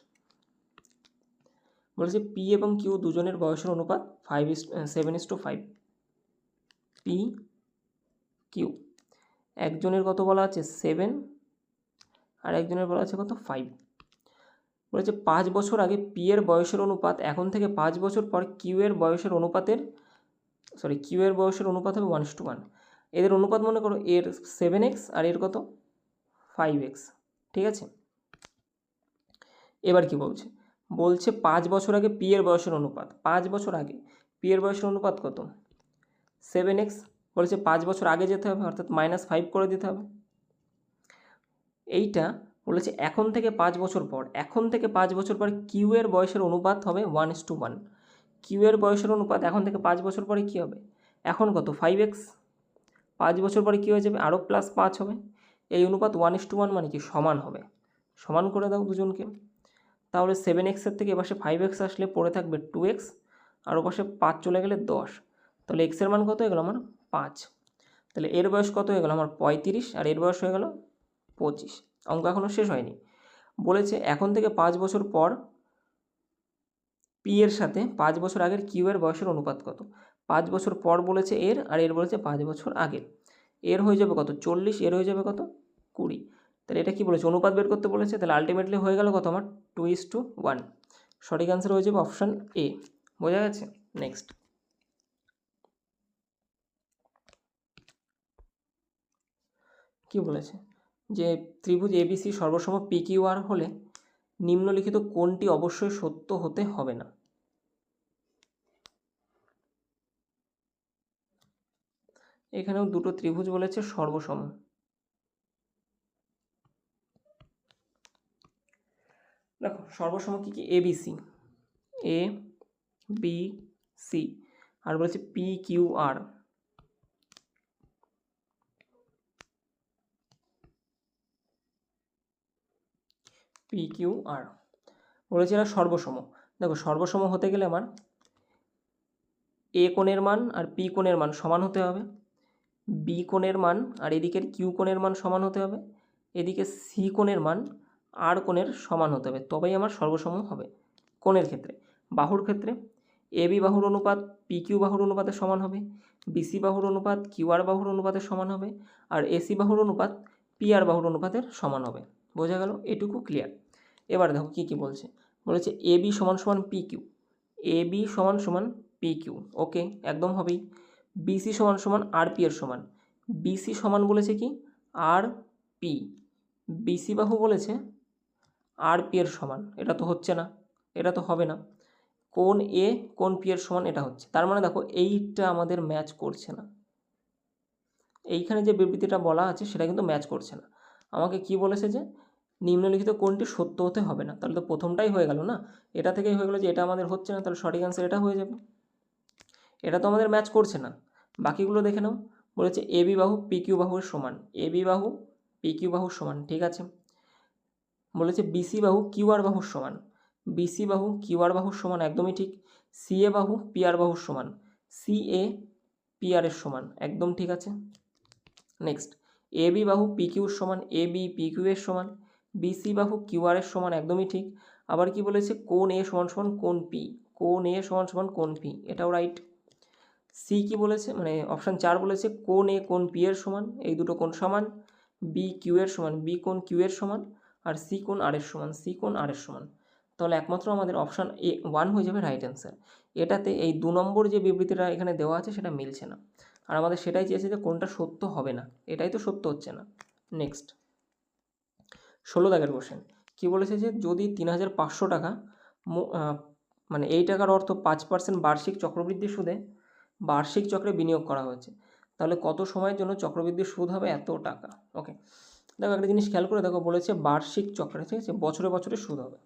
বলেছে পি এবং কিউ দুজনের বয়সের অনুপাত 7:5। পি কিউ, একজনের কত বলা আছে 7, আর একজনের বলা আছে কত 5। বলেছে 5 বছর আগে পি এর বয়সের অনুপাত এখন থেকে 5 বছর পর কিউ এর বয়সের অনুপাত হবে 1:1। এদের অনুপাত মনে করো এর 7x আর এর কত 5x, ঠিক আছে। এবার কি বলছে, 5 বছর আগে পি এর বয়সের অনুপাত, 5 বছর আগে পি এর বয়সের অনুপাত কত 7x, বলেছে 5 বছর আগে যেতে হবে, অর্থাৎ -5 করে দিতে হবে। এইটা বলেছে এখন থেকে 5 বছর পর, কিউ এর বয়সের অনুপাত হবে 1:1। কিউ এর বয়সের অনুপাত এখন থেকে 5 বছর পরে কী হবে, এখন কত 5x, 5 বছর পরে কী হয়ে যাবে আরও +5 হবে। এই অনুপাত 1:1 মানে কি সমান হবে, সমান করে দাও দুজনকে। তাহলে 7x এর থেকে এপাশে 5x আসলে পড়ে থাকবে 2x, আর ওপাশে 5 চলে গেলে 10, তাহলে x এর মান কত হয়ে গেল আমার 5। তাহলে এর বয়স কত হয়ে গেল আমার 35, আর এর বয়স হয়ে গেল 25। অঙ্ক এখনও শেষ হয়নি। বলেছে এখন থেকে 5 বছর পর পি এর সাথে 5 বছর আগের কিউ এর বয়সের অনুপাত কত। 5 বছর পর বলেছে এর, আর এর বলেছে 5 বছর আগের। এর হয়ে যাবে কত 40, এর হয়ে যাবে কত 20। তাহলে এটা কি বলেছে অনুপাত বের করতে বলেছে, তাহলে আলটিমেটলি হয়ে গেল কত আমার 2:1। সঠিক অ্যান্সার হয়ে যাবে অপশান এ, বোঝা গেছে। নেক্সট কি বলেছে, যে ত্রিভুজ এবিসি সর্বসম পি কিউ আর হলে নিম্নলিখিত কোনটি অবশ্যই সত্য হতে হবে না। এখানেও দুটো ত্রিভুজ বলেছে সর্বসম, দেখো সর্বসম কী কী, A B C, A B C, আর বলেছে P Q R, P Q R বলেছে এরা সর্বসম। দেখো সর্বসম হতে গেলে আমার এ কোণের মান আর পি কোণের মান সমান হতে হবে, বি কোণের মান আর এদিকের কিউ কোণের মান সমান হতে হবে, এদিকে সি কোণের মান আর কোণের সমান হতে হবে, তবেই আমার সর্বসম হবে। কোণের ক্ষেত্রে, বাহুর ক্ষেত্রে এ বি বাহুর অনুপাত পি কিউ বাহুর অনুপাতের সমান হবে, বিসি বাহুর অনুপাত কিউ আর বাহুর অনুপাতের সমান হবে, আর এসি বাহুর অনুপাত পি আর বাহুর অনুপাতের সমান হবে। বোঝা গেল? এটুকু ক্লিয়ার। এবার দেখো কী কী বলছে। বলেছে এ বি সমান সমান পি কিউ, এ বি সমান সমান পি কিউ, ওকে একদম হবেই। বিসি সমান সমান আর পি এর সমান, বিসি সমান বলেছে কি আর পি, বিসি বাহু বলেছে আর পি এর সমান, এটা তো হচ্ছে না, এটা তো হবে না। কোণ এ কোণ পি এর সমান এটা হচ্ছে, তার মানে দেখো এইটা আমাদের ম্যাচ করছে না, এইখানে যে বিবৃতিটা বলা আছে সেটা কিন্তু ম্যাচ করছে না। আমাকে কি বলেছে যে নিম্নলিখিত কোণটি সত্য হতে হবে না, তাহলে তো প্রথমটাই হয়ে গেল না, এটা থেকেই হয়ে গেল যে এটা আমাদের হচ্ছে না, তাহলে সঠিক অ্যান্সার এটা হয়ে যাবে। এটা তো আমাদের ম্যাচ করছে না, বাকিগুলো দেখে নাও। বলেছে এ বি বাহু পি কিউ বাহুর সমান, এ বি বাহু পি কিউ বাহুর সমান, ঠিক আছে। বলেছে বিসি বাহু কিউ আর বাহুর সমান, বিসি বাহু কিউ আর বাহুর সমান, একদমই ঠিক। সি এ বাহু পি আর বাহুর সমান, সি এ পি আর এর সমান, একদম ঠিক আছে। নেক্সট, এ বি বাহু পি কিউর সমান, এ বি পি কিউ এর সমান, বিসি বাহু কিউ আর এর সমান, একদমই ঠিক। আবার কি বলেছে, কোণ এ সমান সমান কোণ পি, কোণ এ সমান সমান কোণ পি, এটাও রাইট। সি কি বলেছে, মানে অপশান 4 বলেছে কোণ এ কোণ পি এর সমান, এই দুটো কোণ সমান, বি কিউ এর সমান, বি কোণ কিউ এর সমান, আর সি কোণ আর এর সমান, সি কোণ আর এর সমান। তাহলে একমাত্র আমাদের অপশান এ 1 হয়ে যাবে রাইট অ্যান্সার। এটাতে এই 2 নম্বর যে বিবৃতিটা এখানে দেওয়া আছে সেটা মিলছে না, আর আমাদের সেটাই চেয়েছে যে কোনটা সত্য হবে না, এটাই তো সত্য হচ্ছে না। নেক্সট 16 দাগের কোশ্চেন কী বলেছে যে যদি 3500 টাকা মানে এই টাকার অর্থ 5% বার্ষিক চক্রবৃদ্ধি সুদে বার্ষিক চক্রে বিনিয়োগ করা হয়েছে, তাহলে কত সময়ের জন্য চক্রবৃদ্ধির সুদ হবে এত টাকা। ওকে, দেখো একটা জিনিস খেয়াল করে দেখো, বলেছে বার্ষিক চক্রে, ঠিক আছে, বছরে বছরে সুদ হবে,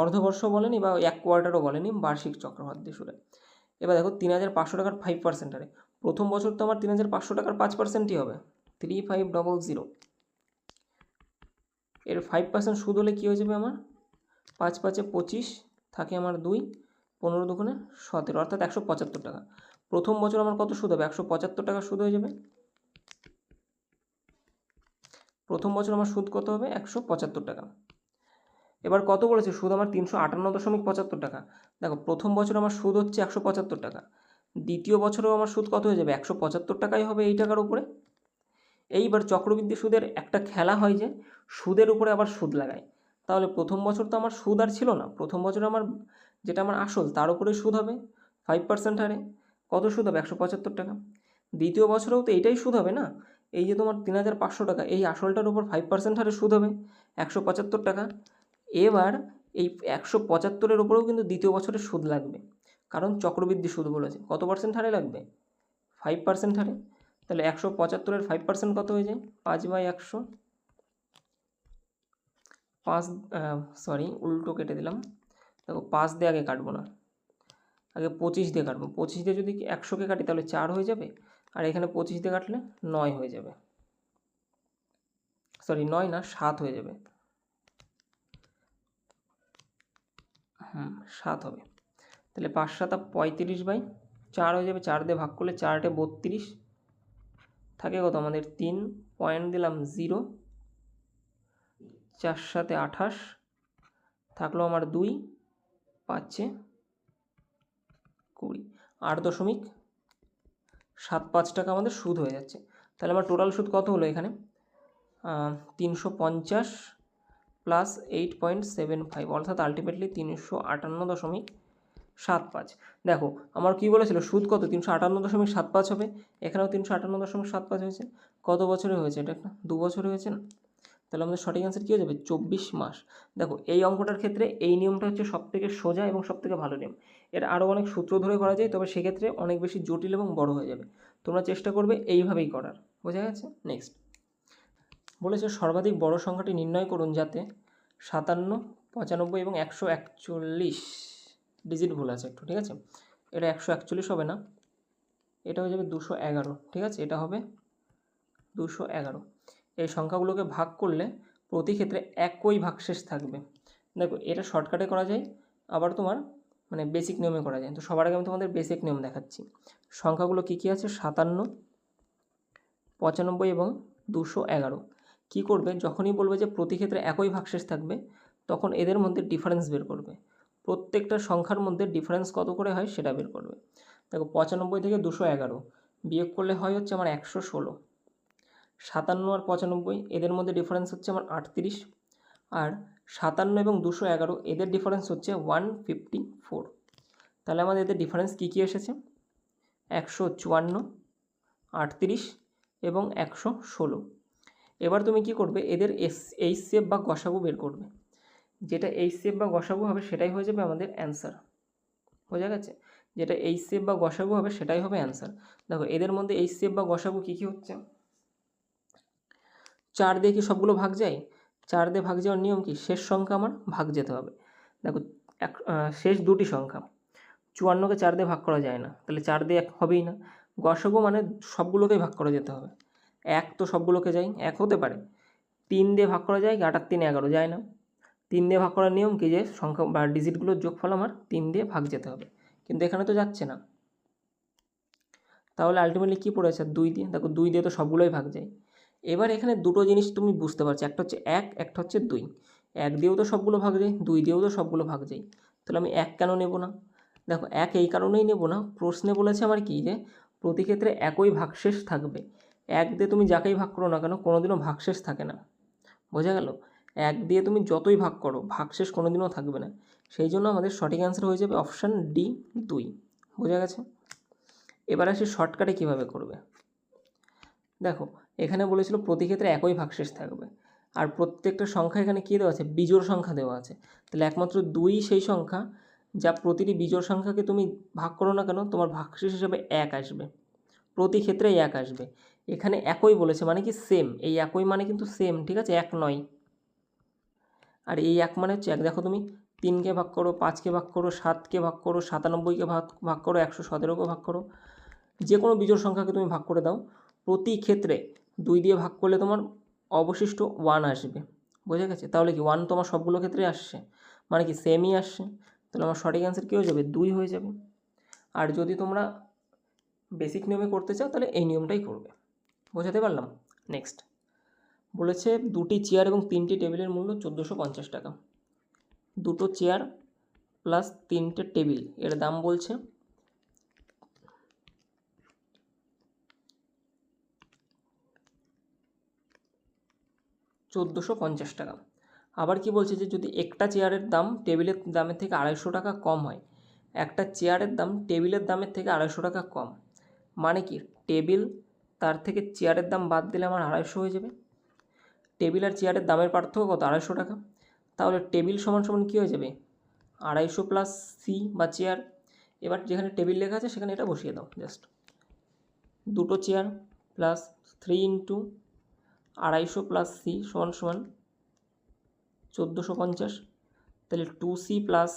অর্ধবর্ষ বলেনি বা 1 কোয়ার্টারও বলেনি, বার্ষিক চক্রবৃদ্ধি সুদে। এবার দেখো 3500 টাকার 5% হারে, প্রথম বছর তো আমার 3500 টাকার 5%ই হবে, 3500, এর 5% সুদ হলে কী হয়ে যাবে আমার, 5 5 25 থাকে আমার 2, 15 দুগুণে 17, অর্থাৎ 175 টাকা। প্রথম বছর আমার কত সুদ হবে, 175 টাকা সুদ হয়ে যাবে। প্রথম বছর আমার সুদ কত হবে, 175 টাকা। এবার কত বলেছে, সুদ আমার 358.75 টাকা। দেখো প্রথম বছর আমার সুদ হচ্ছে 175 টাকা, দ্বিতীয় বছরেও আমার সুদ কত হয়ে যাবে, 175 টাকাই হবে এই টাকার উপরে। এইবার চক্রবৃদ্ধি সুদের একটা খেলা হয় যে সুদের উপরে আবার সুদ লাগায়, তাহলে প্রথম বছর তো আমার সুদ আর ছিল না, প্রথম বছর আমার যেটা আমার আসল তার উপরে সুদ হবে 5% হারে, কত সুদ হবে, 175 টাকা। দ্বিতীয় বছরেও তো এইটাই সুদ হবে না, এই যে তোমার 3500 টাকা, এই আসলটার উপর 5% হারে সুদ হবে 175 টাকা। এবার এই 175-এর উপরেও কিন্তু দ্বিতীয় বছরে সুদ লাগবে, কারণ চক্রবৃদ্ধি সুদ বলেছে, কত পার্সেন্ট হারে লাগবে, 5% হারে। তাহলে 175-এর 5% কত হয়ে যায়, 5/100, 5, সরি উল্টো কেটে দিলাম, দেখো 5 দিয়ে আগে কাটবো না, আগে 25 দিয়ে কাটবো, 25 দিয়ে যদি 100কে কাটি তাহলে 4 হয়ে যাবে, আর এখানে 25 দিয়ে কাটলে 9 হয়ে যাবে, সরি 9 না 7 হয়ে যাবে, 7 হবে। তাহলে 5 7 35/4 হয়ে যাবে, 4 দিয়ে ভাগ করলে 4 8 32, থাকে কত আমাদের 3 পয়েন্ট দিলাম 0, 4 7 28, থাকলো আমার 2, 5 20, 8.75 টাকা আমাদের সুদ হয়ে যাচ্ছে। তাহলে আমার টোটাল সুদ কত হলো এখানে, 350 প্লাস 8.75, অর্থাৎ আলটিমেটলি 358.75। দেখো আমার কি বলেছিল সুদ কত, 358.75 হবে, এখানেও 358.75 হয়েছে, কত বছরে হয়েছে, এটা একটা 2 বছরে হয়েছে না, তাহলে আমাদের সঠিক অ্যান্সার কী হয়ে যাবে, 24 মাস। দেখো এই অঙ্কটার ক্ষেত্রে এই নিয়মটা হচ্ছে সবথেকে সোজা এবং সবথেকে ভালো নিয়ম, এর আরও অনেক সূত্র ধরে করা যায়, তবে সেক্ষেত্রে অনেক বেশি জটিল এবং বড় হয়ে যাবে, তোমরা চেষ্টা করবে এইভাবেই করার। বোঝা গেছে? নেক্সট বলেছে সর্বাধিক বড় সংখ্যাটি নির্ণয় করুন যাতে 57, 95 এবং 141 ডিজিট ভুল আছে একটু, ঠিক আছে, এটা 141 হবে না, এটা হয়ে যাবে 211, ঠিক আছে, এটা হবে 211। এই সংখ্যাগুলোকে ভাগ করলে প্রতি ক্ষেত্রে একই ভাগশেষ থাকবে। দেখো এটা শর্টকাটে করা যায়, আবার তোমার মানে বেসিক নিয়মে করা যায়। তো সবার আগে আমি তোমাদের বেসিক নিয়ম দেখাচ্ছি। সংখ্যাগুলো কী কী আছে, 57, 95 এবং 211। কী করবে, যখনই বলবে যে প্রতি ক্ষেত্রে একই ভাগশেষ থাকবে, তখন এদের মধ্যে ডিফারেন্স বের করবে। প্রত্যেকটা সংখ্যার মধ্যে ডিফারেন্স কত করে হয় সেটা বের করবে। দেখো 95 থেকে 211 বিয়োগ করলে হয় হচ্ছে আমার 116। 57 আর 95 এদের মধ্যে ডিফারেন্স হচ্ছে আমার 38, আর 57 এবং 211 এদের ডিফারেন্স হচ্ছে 154। তাহলে আমাদের এদের ডিফারেন্স কী কী এসেছে, 154, 38 এবং 116। এবার তুমি কি করবে, এদের এইচসিএফ বা গসাগু বের করবে। যেটা এইচসিএফ বা গসাগু হবে সেটাই হয়ে যাবে আমাদের অ্যান্সার। বোঝা গেছে, যেটা এইচসিএফ বা গসাগু হবে সেটাই হবে অ্যান্সার। দেখো এদের মধ্যে এইচসিএফ বা গসাগু কী কী হচ্ছে, 4 দিয়ে কি সবগুলো ভাগ যায়, 4 দিয়ে ভাগ যাওয়ার নিয়ম কি, শেষ সংখ্যা আমার ভাগ যেতে হবে। দেখো শেষ দুটি সংখ্যা, 54কে 4 দিয়ে ভাগ করা যায় না, তাহলে 4 দিয়ে 1 হবেই না। গসাগু মানে সবগুলোকেই ভাগ করা যেতে হবে। 1 তো সবগুলোকে যায়, 1 হতে পারে। 3 দিয়ে ভাগ করা যায় কি, 8 আর 3 11 যায় না। 3 দিয়ে ভাগ করার নিয়ম কি, যে সংখ্যা বা ডিজিটগুলোর যোগফল আমার 3 দিয়ে ভাগ যেতে হবে, কিন্তু এখানে তো যাচ্ছে না। তাহলে আলটিমেটলি কী পড়েছে, 2 দিয়ে। দেখো 2 দিয়ে তো সবগুলোই ভাগ যায়। এবার এখানে দুটো জিনিস তুমি বুঝতে পারছো, একটা হচ্ছে 1, একটা হচ্ছে 2। 1 দিয়েও তো সবগুলো ভাগ যায়, 2 দিয়েও তো সবগুলো ভাগ যায়, তাহলে আমি 1 কেন নেব না। দেখো 1 এই কারণেই নেব না, প্রশ্নে বলেছে আমার কি, যে প্রতি ক্ষেত্রে একই ভাগশেষ থাকবে। 1 দিয়ে তুমি যাকেই ভাগ করো না কেন কোনোদিনও ভাগশেষ থাকে না। বোঝা গেল, 1 দিয়ে তুমি যতই ভাগ করো ভাগশেষ কোনোদিনও থাকবে না। সেই জন্য আমাদের সঠিক অ্যান্সার হয়ে যাবে অপশান ডি, 2। বোঝা গেছে। এবার আসি শর্টকাটে কীভাবে করবে। দেখো এখানে বলেছিল প্রতি ক্ষেত্রে একই ভাগশেষ থাকবে, আর প্রত্যেকটা সংখ্যা এখানে কী দেওয়া আছে, বিজোড় সংখ্যা দেওয়া আছে। তাহলে একমাত্র 2 সেই সংখ্যা যা প্রতিটি বিজোড় সংখ্যাকে তুমি ভাগ করো না কেন তোমার ভাগশেষ হিসেবে 1 আসবে, প্রতি ক্ষেত্রেই 1 আসবে। এখানে একই বলেছে মানে কি সেম, এই একই মানে কিন্তু সেম, ঠিক আছে, 1 নয়। আর এই 1 মানে হচ্ছে 1। দেখো তুমি 3কে ভাগ করো, 5কে ভাগ করো, 7কে ভাগ করো, 97কে ভাগ করো, 117কে ভাগ করো, যে কোনো বিজোড় সংখ্যাকে তুমি ভাগ করে দাও, প্রতি ক্ষেত্রে 2 দিয়ে ভাগ করলে তোমার অবশিষ্ট 1 আসবে। বোঝা গেছে, তাহলে কি 1 তোমার সবগুলো ক্ষেত্রে আসছে, মানে কি সেমই আসছে। তাহলে আমার সঠিক অ্যান্সার কী হয়ে যাবে, 2 হয়ে যাবে। আর যদি তোমরা বেসিক নিয়মে করতে চাও তাহলে এই নিয়মটাই করবে। বোঝাতে পারলাম। নেক্সট বলেছে 2টি চেয়ার এবং 3টি টেবিলের মূল্য 1450 টাকা। 2টো চেয়ার প্লাস 3টে টেবিল এর দাম বলছে 1450 টাকা। আবার কি বলছে, যে যদি একটা চেয়ারের দাম টেবিলের দামের থেকে 250 টাকা কম হয়, একটা চেয়ারের দাম টেবিলের দামের থেকে 250 টাকা কম, মানে কি টেবিল তার থেকে চেয়ারের দাম বাদ দিলে আমার 250 হয়ে যাবে। টেবিল আর চেয়ারের দামের পার্থক্য কত, 250 টাকা। তাহলে টেবিল সমান সমান কী হয়ে যাবে, 250 প্লাস সি বা চেয়ার। এবার যেখানে টেবিল লেখা আছে সেখানে এটা বসিয়ে দাও জাস্ট। 2টো chair plus 3 into 250 plus C সমান সমান 1450। তাহলে 2c প্লাস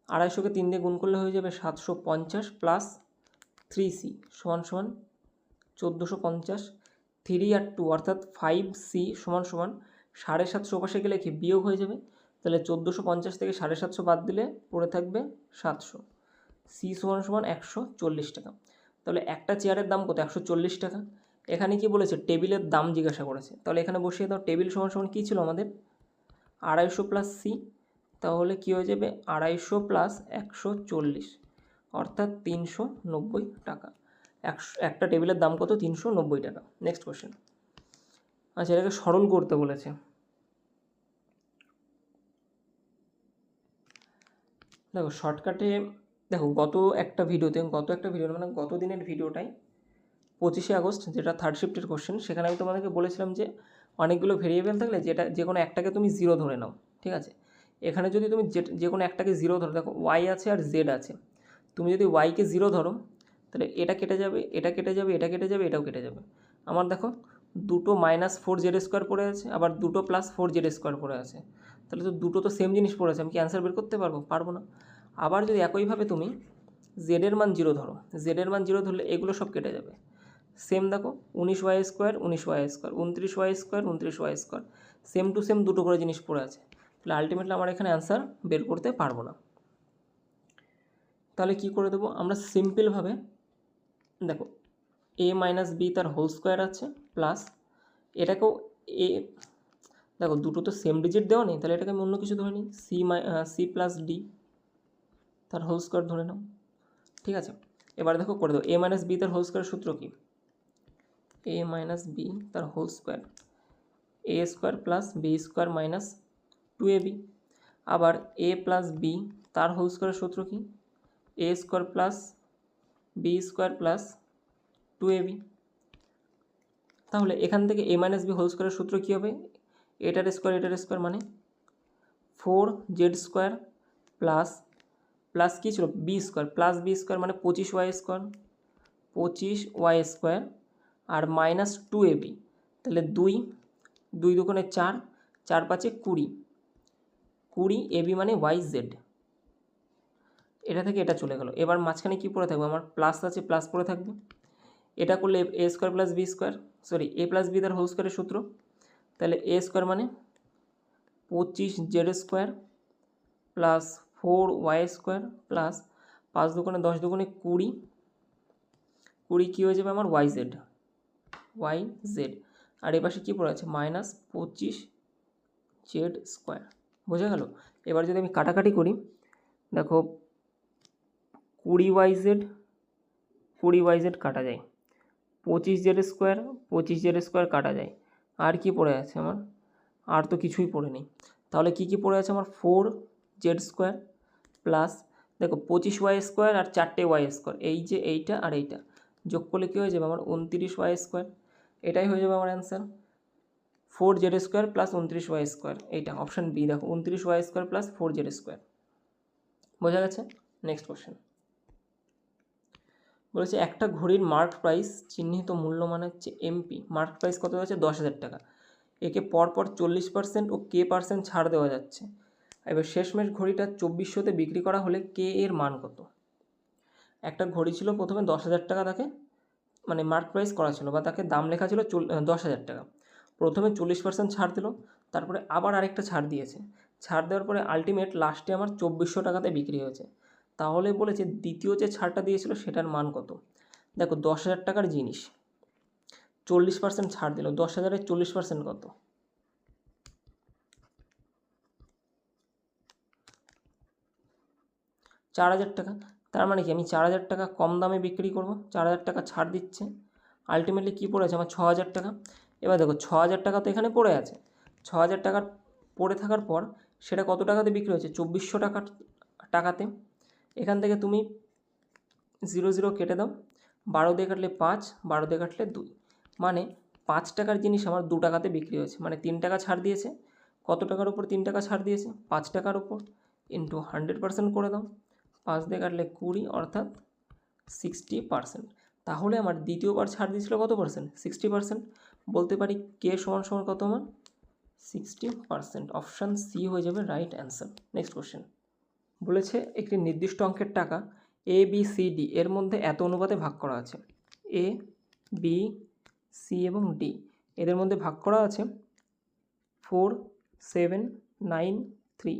250কে 3 দিয়ে গুণ করলে হয়ে যাবে 750 প্লাস 3c সমান সমান 1450। 3 আর 2 অর্থাৎ 5c সমান সমান 750 পাশে গেলে কি বিয়োগ হয়ে যাবে। তাহলে 1450 থেকে 750 বাদ দিলে পড়ে থাকবে 700। সি সমান সমান 140 টাকা। তাহলে একটা চেয়ারের দাম কত, 140 টাকা। এখানে কি বলেছে, টেবিলের দাম জিজ্ঞাসা করেছে, তাহলে এখানে বসিয়ে দাও। টেবিল সমান সমান কী ছিল আমাদের, 250 প্লাস সি। তাহলে কী হয়ে যাবে, 250 প্লাস 140 অর্থাৎ 390 টাকা। একটা টেবিলের দাম কত, 390 টাকা। Next question. আচ্ছা, এটাকে সরল করতে বলেছে। দেখো শর্টকাটে, দেখো গত একটা ভিডিওতে মানে গত দিনের ভিডিওটাই 25শে আগস্ট, যেটা থার্ড শিফটের কোশ্চেন, সেখানে আমি তোমাদেরকে বলেছিলাম যে অনেকগুলো ভেরিয়েবল থাকলে যে কোনো একটাকে তুমি 0 ধরে নাও, ঠিক আছে। এখানে যদি তুমি যে কোনো একটাকে 0 ধরো, দেখো ওয়াই আছে আর জেড আছে, তুমি যদি ওয়াইকে 0 ধরো তাহলে এটা কেটে যাবে, এটা কেটে যাবে, এটা কেটে যাবে, এটাও কেটে যাবে। আমার দেখো দুটো -4z² পড়ে আছে, আবার দুটো +4z² পড়ে আছে, তাহলে তো দুটো তো সেম জিনিস পড়ে আছে, আমি কি অ্যান্সার বের করতে পারবো? পারবো না। আবার যদি একইভাবে তুমি জেডের মান 0 ধরো, জেডের মান 0 ধরলে এগুলো সব কেটে যাবে। সেম দেখো 19y² 19y², 29y² 29y², same to same দুটো করে জিনিস পড়ে আছে, তাহলে আলটিমেটলি আমার এখানে অ্যান্সার বের করতে পারবো না। তাহলে কি করে দেবো আমরা? সিম্পলভাবে দেখো a - b তার হোল স্কোয়ার আছে, প্লাস এটাকেও এ, দেখো দুটো তো সেম ডিজিট দেওয়া নেই, তাহলে এটাকে আমি অন্য কিছু ধরে নিই, c + d তার হোল স্কোয়ার ধরে নাও, ঠিক আছে। এবার দেখো করে দেবো a - b তার হোল স্কোয়ার সূত্র কি? a - b তার whole square a² + b² - 2ab। আবার a + b তার হোল স্কোয়ারের সূত্র কি? a² + b² + 2ab। তাহলে এখান থেকে a - b হোল স্কোয়ারের সূত্র কী হবে? এটার স্কোয়ার মানে 4z² প্লাস কী ছিল? b² মানে 25y² 25y² আর -2ab, তাহলে 2 2 দুগুণে 4, 4 5 20, 20ab মানে yz। এটা থেকে এটা চলে গেল। এবার মাঝখানে কি পড়ে থাকবে আমার? প্লাস আছে, প্লাস পড়ে থাকবে। এটা করলে a² + b², sorry a + b তার হোল স্কোয়ারের সূত্র, তাহলে a² মানে 25z² প্লাস 4y² প্লাস 5 দুগুণে 10 দুগুণে 20, 20 কী হয়ে যাবে আমার? yz। আর এ পাশে কী পড়ে আছে? -25z²। বোঝা গেল? এবার যদি আমি কাটাকাটি করি, দেখো 20yz কাটা যায়, 25z² 25z² কাটা যায়, আর কি পড়ে আছে আমার? আর তো কিছুই পড়ে নেই। তাহলে কি কি পড়ে আছে আমার? 4z² প্লাস দেখো 25y² আর 4টে y², এই যে এইটা আর এইটা যোগ করলে কী হয়ে যাবে আমার? 29y²। এটাই হয়ে যাবে আমার অ্যান্সার, 4z² প্লাস 29y²। এইটা অপশান বি, দেখো 29y² প্লাস 4z²। বোঝা গেছে? নেক্সট কোশ্চেন বলেছে একটা ঘড়ির মার্ক প্রাইস চিহ্নিত মূল্য মানে হচ্ছে এমপি। মার্ক প্রাইস কত আছে? 10,000 টাকা। একে পরপর 40% ও k% ছাড় দেওয়া যাচ্ছে। এবার শেষমেশ ঘড়িটা 2400-তে বিক্রি করা হলে কে এর মান কত? একটা ঘড়ি ছিল, প্রথমে 10,000 টাকা তাকে মানে মার্ক প্রাইস করা ছিল বা তাকে দাম লেখা ছিল 10,000 টাকা। প্রথমে 40% ছাড় দিল, তারপরে আবার আরেকটা ছাড় দিয়েছে। ছাড় দেওয়ার পরে আলটিমেট লাস্টে আমার 2400 টাকাতে বিক্রি হয়েছে। তাহলে বলেছে দ্বিতীয় যে ছাড়টা দিয়েছিল সেটার মান কত? দেখো 10,000 টাকার জিনিস 40% ছাড় দিল, 10,000-এর 40% কত? 4,000 টাকা। তার মানে কি আমি 4,000 টাকা কম দামে বিক্রি করব, 4,000 টাকা ছাড় দিচ্ছে, আলটিমেটলি কী পড়ে আছে আমার? 6,000 টাকা। এবার দেখো 6,000 টাকা তো এখানে পড়ে আছে, 6,000 টাকা পড়ে থাকার পর সেটা কত টাকাতে বিক্রি হচ্ছে? 2400 টাকাতে। এখান থেকে তুমি 0 0 কেটে দাও, 12 দিয়ে কাটলে 5, 12 দিয়ে কাটলে 2, মানে 5 টাকার জিনিস আমার 2 টাকাতে বিক্রি হয়েছে, মানে 3 টাকা ছাড় দিয়েছে। কত টাকার উপর 3 টাকা ছাড় দিয়েছে? 5 টাকার উপর, ইন্টু 100% করে দাও, 5 দিয়ে কাটলে 20, অর্থাৎ 60%। তাহলে আমার দ্বিতীয়বার ছাড় দিয়েছিল কত পার্সেন্ট? 60%। বলতে পারি কে সমান সমান কত আমার? 60%। অপশান সি হয়ে যাবে রাইট অ্যান্সার। নেক্সট কোশ্চেন বলেছে একটি নির্দিষ্ট অঙ্কের টাকা এ বি সি ডি এর মধ্যে এত অনুপাতে ভাগ করা আছে। এ বি সি এবং ডি এদের মধ্যে ভাগ করা আছে 4 7 9 3,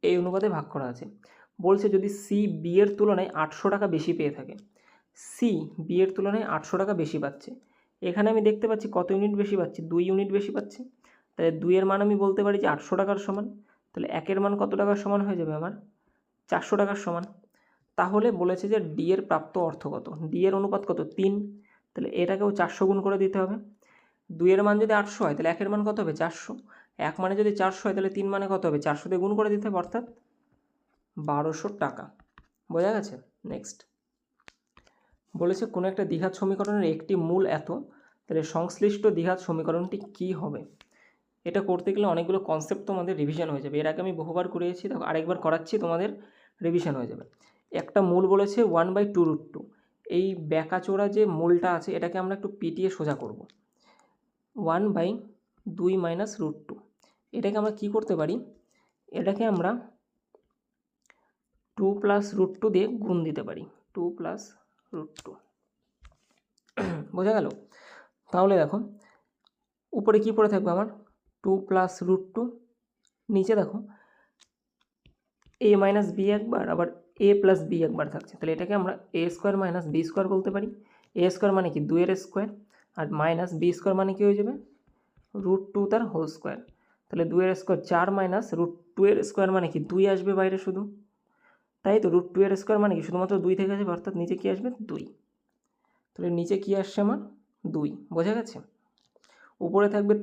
এই অনুপাতে ভাগ করা আছে। বলছে যদি সি বি এর তুলনায় 800 টাকা বেশি পেয়ে থাকে, সি বি এর তুলনায় 800 টাকা বেশি পাচ্ছে। এখানে আমি দেখতে পাচ্ছি কত ইউনিট বেশি পাচ্ছি? 2 ইউনিট বেশি পাচ্ছি। তাহলে 2 এর মান আমি বলতে পারি যে 800 টাকার সমান। তাহলে 1 এর মান কত টাকার সমান হয়ে যাবে আমার? 400 টাকার সমান। তাহলে বলেছে যে ডি এর প্রাপ্ত অর্থ কত? ডি এর অনুপাত কত? 3। তাহলে এটাকেও 400 গুণ করে দিতে হবে। 2 এর মান যদি 800 হয় তাহলে 1 এর মান কত হবে? 400। 1 মানে যদি 400 হয় তাহলে 3 মানে কত হবে? 400 দিয়ে গুণ করে দিতে হবে, অর্থাৎ 1200 টাকা। বোঝা গেছে? নেক্সট বলেছে কোনো একটা দ্বিঘাত সমীকরণের একটি মূল এত, তাহলে সংশ্লিষ্ট দ্বিঘাত সমীকরণটি কী হবে? এটা করতে গেলে অনেকগুলো কনসেপ্ট তোমাদের রিভিশন হয়ে যাবে। এর আগে আমি বহুবার করিয়েছি, দেখো আরেকবার করাচ্ছি, তোমাদের রিভিশন হয়ে যাবে। একটা মূল বলেছে 1/2√2। এই ব্যাকাচোরা যে মূলটা আছে এটাকে আমরা একটু পিটিয়ে সোজা করব। 1/2 মাইনাস √2। এটাকে আমরা কি করতে পারি, এটাকে আমরা 2 প্লাস √2 দিয়ে গুণ দিতে পারি, 2 প্লাস √2। বোঝা গেল? তাহলে দেখো উপরে কি পড়ে থাকবে আমার 2 প্লাস √2, নিচে দেখো a মাইনাস বি একবার, আবার a প্লাস বি একবার থাকছে, তাহলে এটাকে আমরা a square minus B square বলতে পারি। a স্কোয়ার মানে কি 2 এর স্কোয়ার, আর মাইনাস বি স্কোয়ার মানে কি হয়ে যাবে √2 তার হোল স্কোয়ার। তাহলে 2 এর স্কোয়ার 4 মাইনাস √2 এর স্কোয়ার মানে কি 2 আসবে বাইরে শুধু, তাই তো √2 এর স্কোয়ার মানে কি শুধুমাত্র 2 থেকে আসবে, অর্থাৎ নিচে কি আসবে 2। তাহলে নিচে কি আসছে আমার 2, বোঝা গেছে? উপরে থাকবে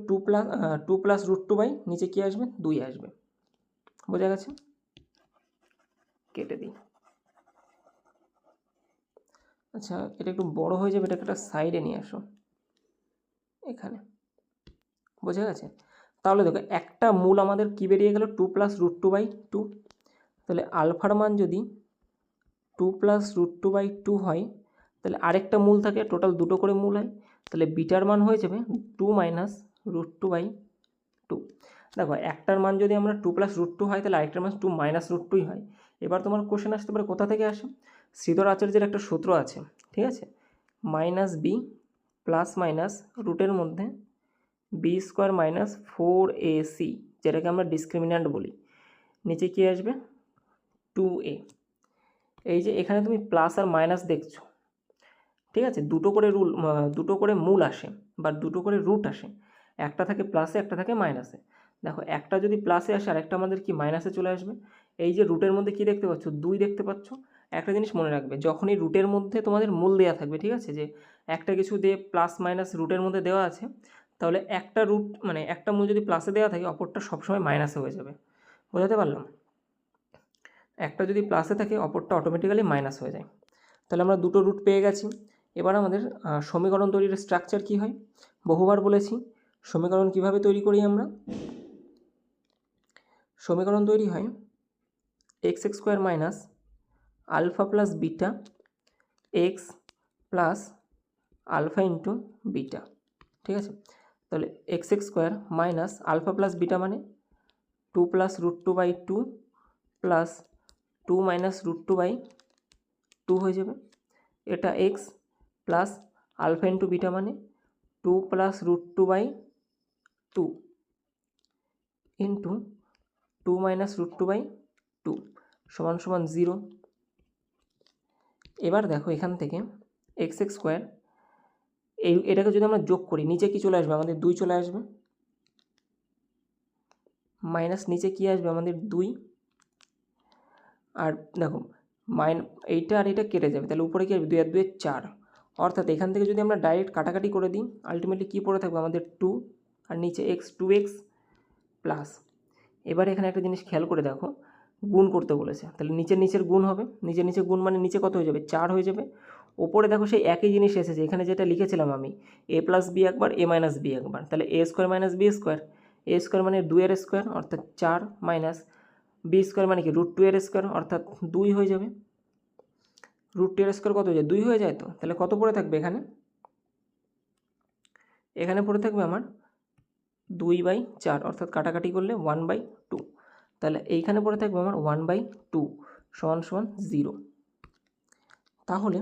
2 প্লাস √2 বাই নিচে কি আসবে 2 আসবে, বোঝা গেছে? কেটে দিই। আচ্ছা এটা একটু বড় হয়ে যাবে, এটাকে একটা সাইডে নিয়ে আসো এখানে, বোঝা গেছে? তাহলে দেখো একটা মূল আমাদের কি বেরিয়ে গেল 2 প্লাস √2/2। তাহলে আলফার মান যদি 2 প্লাস √2/2 হয়, তাহলে আরেকটা মূল থাকে, টোটাল দুটো করে মূল হয়, তাহলে বিটার মান হয়ে যাবে 2 মাইনাস √2/2। দেখো একটার মান যদি আমরা 2 প্লাস √2 হয়, তাহলে আরেকটার মান 2 মাইনাস √2 হয়। এবার তোমার কোশ্চেন আসতে পারে কোথা থেকে আসে, শ্রীধর আচার্যের একটা সূত্র আছে, ঠিক আছে, মাইনাস বি প্লাস মাইনাস রুটের মধ্যে বি স্কোয়ার মাইনাস 4ac, যেটাকে আমরা ডিসক্রিমিন্যান্ট বলি, নিচে কি আসবে 2a। এই যে এখানে তুমি প্লাস আর মাইনাস দেখছো, ঠিক আছে, দুটো করে মূল আসে বা দুটো করে রুট আসে, একটা থাকে প্লাসে একটা থাকে মাইনাসে। দেখো একটা যদি প্লাসে আসে আর একটা আমাদের কি মাইনাসে চলে আসবে। এই যে রুটের মধ্যে কি দেখতে পাচ্ছ 2 দেখতে পাচ্ছ। একটা জিনিস মনে রাখবে, যখনই রুটের মধ্যে তোমাদের মূল দেওয়া থাকবে, ঠিক আছে, যে একটা কিছু দিয়ে প্লাস মাইনাস রুটের মধ্যে দেওয়া আছে, তাহলে একটা রুট মানে একটা মূল যদি প্লাসে দেওয়া থাকে অপরটা সবসময় মাইনাসে হয়ে যাবে, বোঝাতে পারলাম? একটা যদি প্লাসে থাকে অপরটা অটোমেটিক্যালি মাইনাস হয়ে যায়। তাহলে আমরা দুটো রুট পেয়ে গেছি। এবার আমাদের সমীকরণ তৈরির স্ট্রাকচার কি হয় বহুবার বলেছি। সমীকরণ কিভাবে তৈরি করি আমরা, সমীকরণ তৈরি হয় x² minus alpha plus beta x plus alpha into beta, ঠিক আছে। তাহলে x² minus alpha plus beta মানে 2 প্লাস √2/2 প্লাস 2 মাইনাস √2/2 হয়ে যাবে। এটা x plus alpha into beta মানে 2 প্লাস √2/2 ইন্টু 2 মাইনাস √2/2 সমান সমান 0। এবার দেখো এখান থেকে x² এটাকে যদি আমরা যোগ করি নিচে কি চলে আসবে আমাদের 2 চলে আসবে, মাইনাস নিচে কি আসবে আমাদের 2, আর দেখো এইটা আর এটা কেটে যাবে, তাহলে উপরে কি আসবে 2 আর 2 4, অর্থাৎ এখান থেকে যদি আমরা ডাইরেক্ট কাটাকাটি করে দিই আলটিমেটলি কী পড়ে থাকবে আমাদের 2 আর নিচে x 2x প্লাস। এবার এখানে একটা জিনিস খেয়াল করে দেখো, গুণ করতে বলেছে, তাহলে নিচের গুণ হবে, নিচে গুণ মানে নিচে কত হয়ে যাবে 4 হয়ে যাবে। ওপরে দেখো সেই একই জিনিস এসেছে, এখানে যেটা লিখেছিলাম আমি a প্লাস বি একবার a মাইনাস বি একবার, তাহলে a² minus B square, a² মানে 2 এর স্কোয়ার অর্থাৎ 4 মাইনাস b² মানে কি √2 এর স্কোয়ার অর্থাৎ 2 হয়ে যাবে। √2 এর স্কোয়ার কত হয়ে যায় 2 হয়ে যায়, তো তাহলে কত পড়ে থাকবে এখানে পড়ে থাকবে আমার 2/4 অর্থাৎ কাটাকাটি করলে 1/2, তাহলে এইখানে পড়ে থাকবে আমার 1/2 সমান সমান 0। তাহলে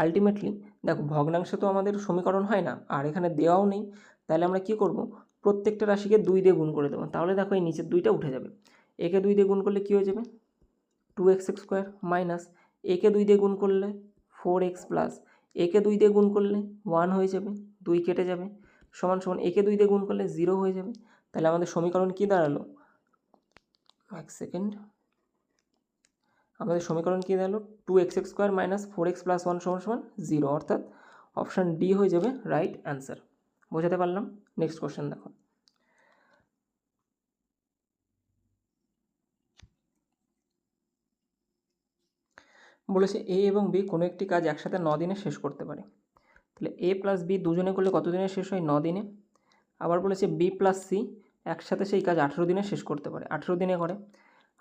আলটিমেটলি দেখো ভগ্নাংশে তো আমাদের সমীকরণ হয় না, আর এখানে দেওয়াও নেই, তাহলে আমরা কি করব প্রত্যেকটা রাশিকে 2 দিয়ে গুণ করে দেবো, তাহলে দেখো এই নিচের 2টা উঠে যাবে। একে 2 দিয়ে গুণ করলে কী হয়ে যাবে 2x² মাইনাস একে 2 দিয়ে গুণ করলে 4x প্লাস একে 2 দিয়ে গুণ করলে 1 হয়ে যাবে, 2 কেটে যাবে, সমান সমান একে 2 দিয়ে গুণ করলে 0 হয়ে যাবে। তাহলে আমাদের সমীকরণ কি দাঁড়ালো, এক সেকেন্ড, আমাদের সমীকরণ কি দাঁড়ালো 2x² মাইনাস 4x প্লাস 1 সমান সমান 0, অর্থাৎ অপশান ডি হয়ে যাবে রাইট অ্যান্সার। বোঝাতে পারলাম? নেক্সট কোশ্চেন দেখো, বলেছে এ এবং বি কোনো একটি কাজ একসাথে 9 দিনে শেষ করতে পারে। তাহলে এ প্লাস বি দুজনে করলে কত দিনে শেষ হয় 9 দিনে। আবার বলেছে বি প্লাস সি একসাথে সেই কাজ 18 দিনে শেষ করতে পারে, 18 দিনে করে।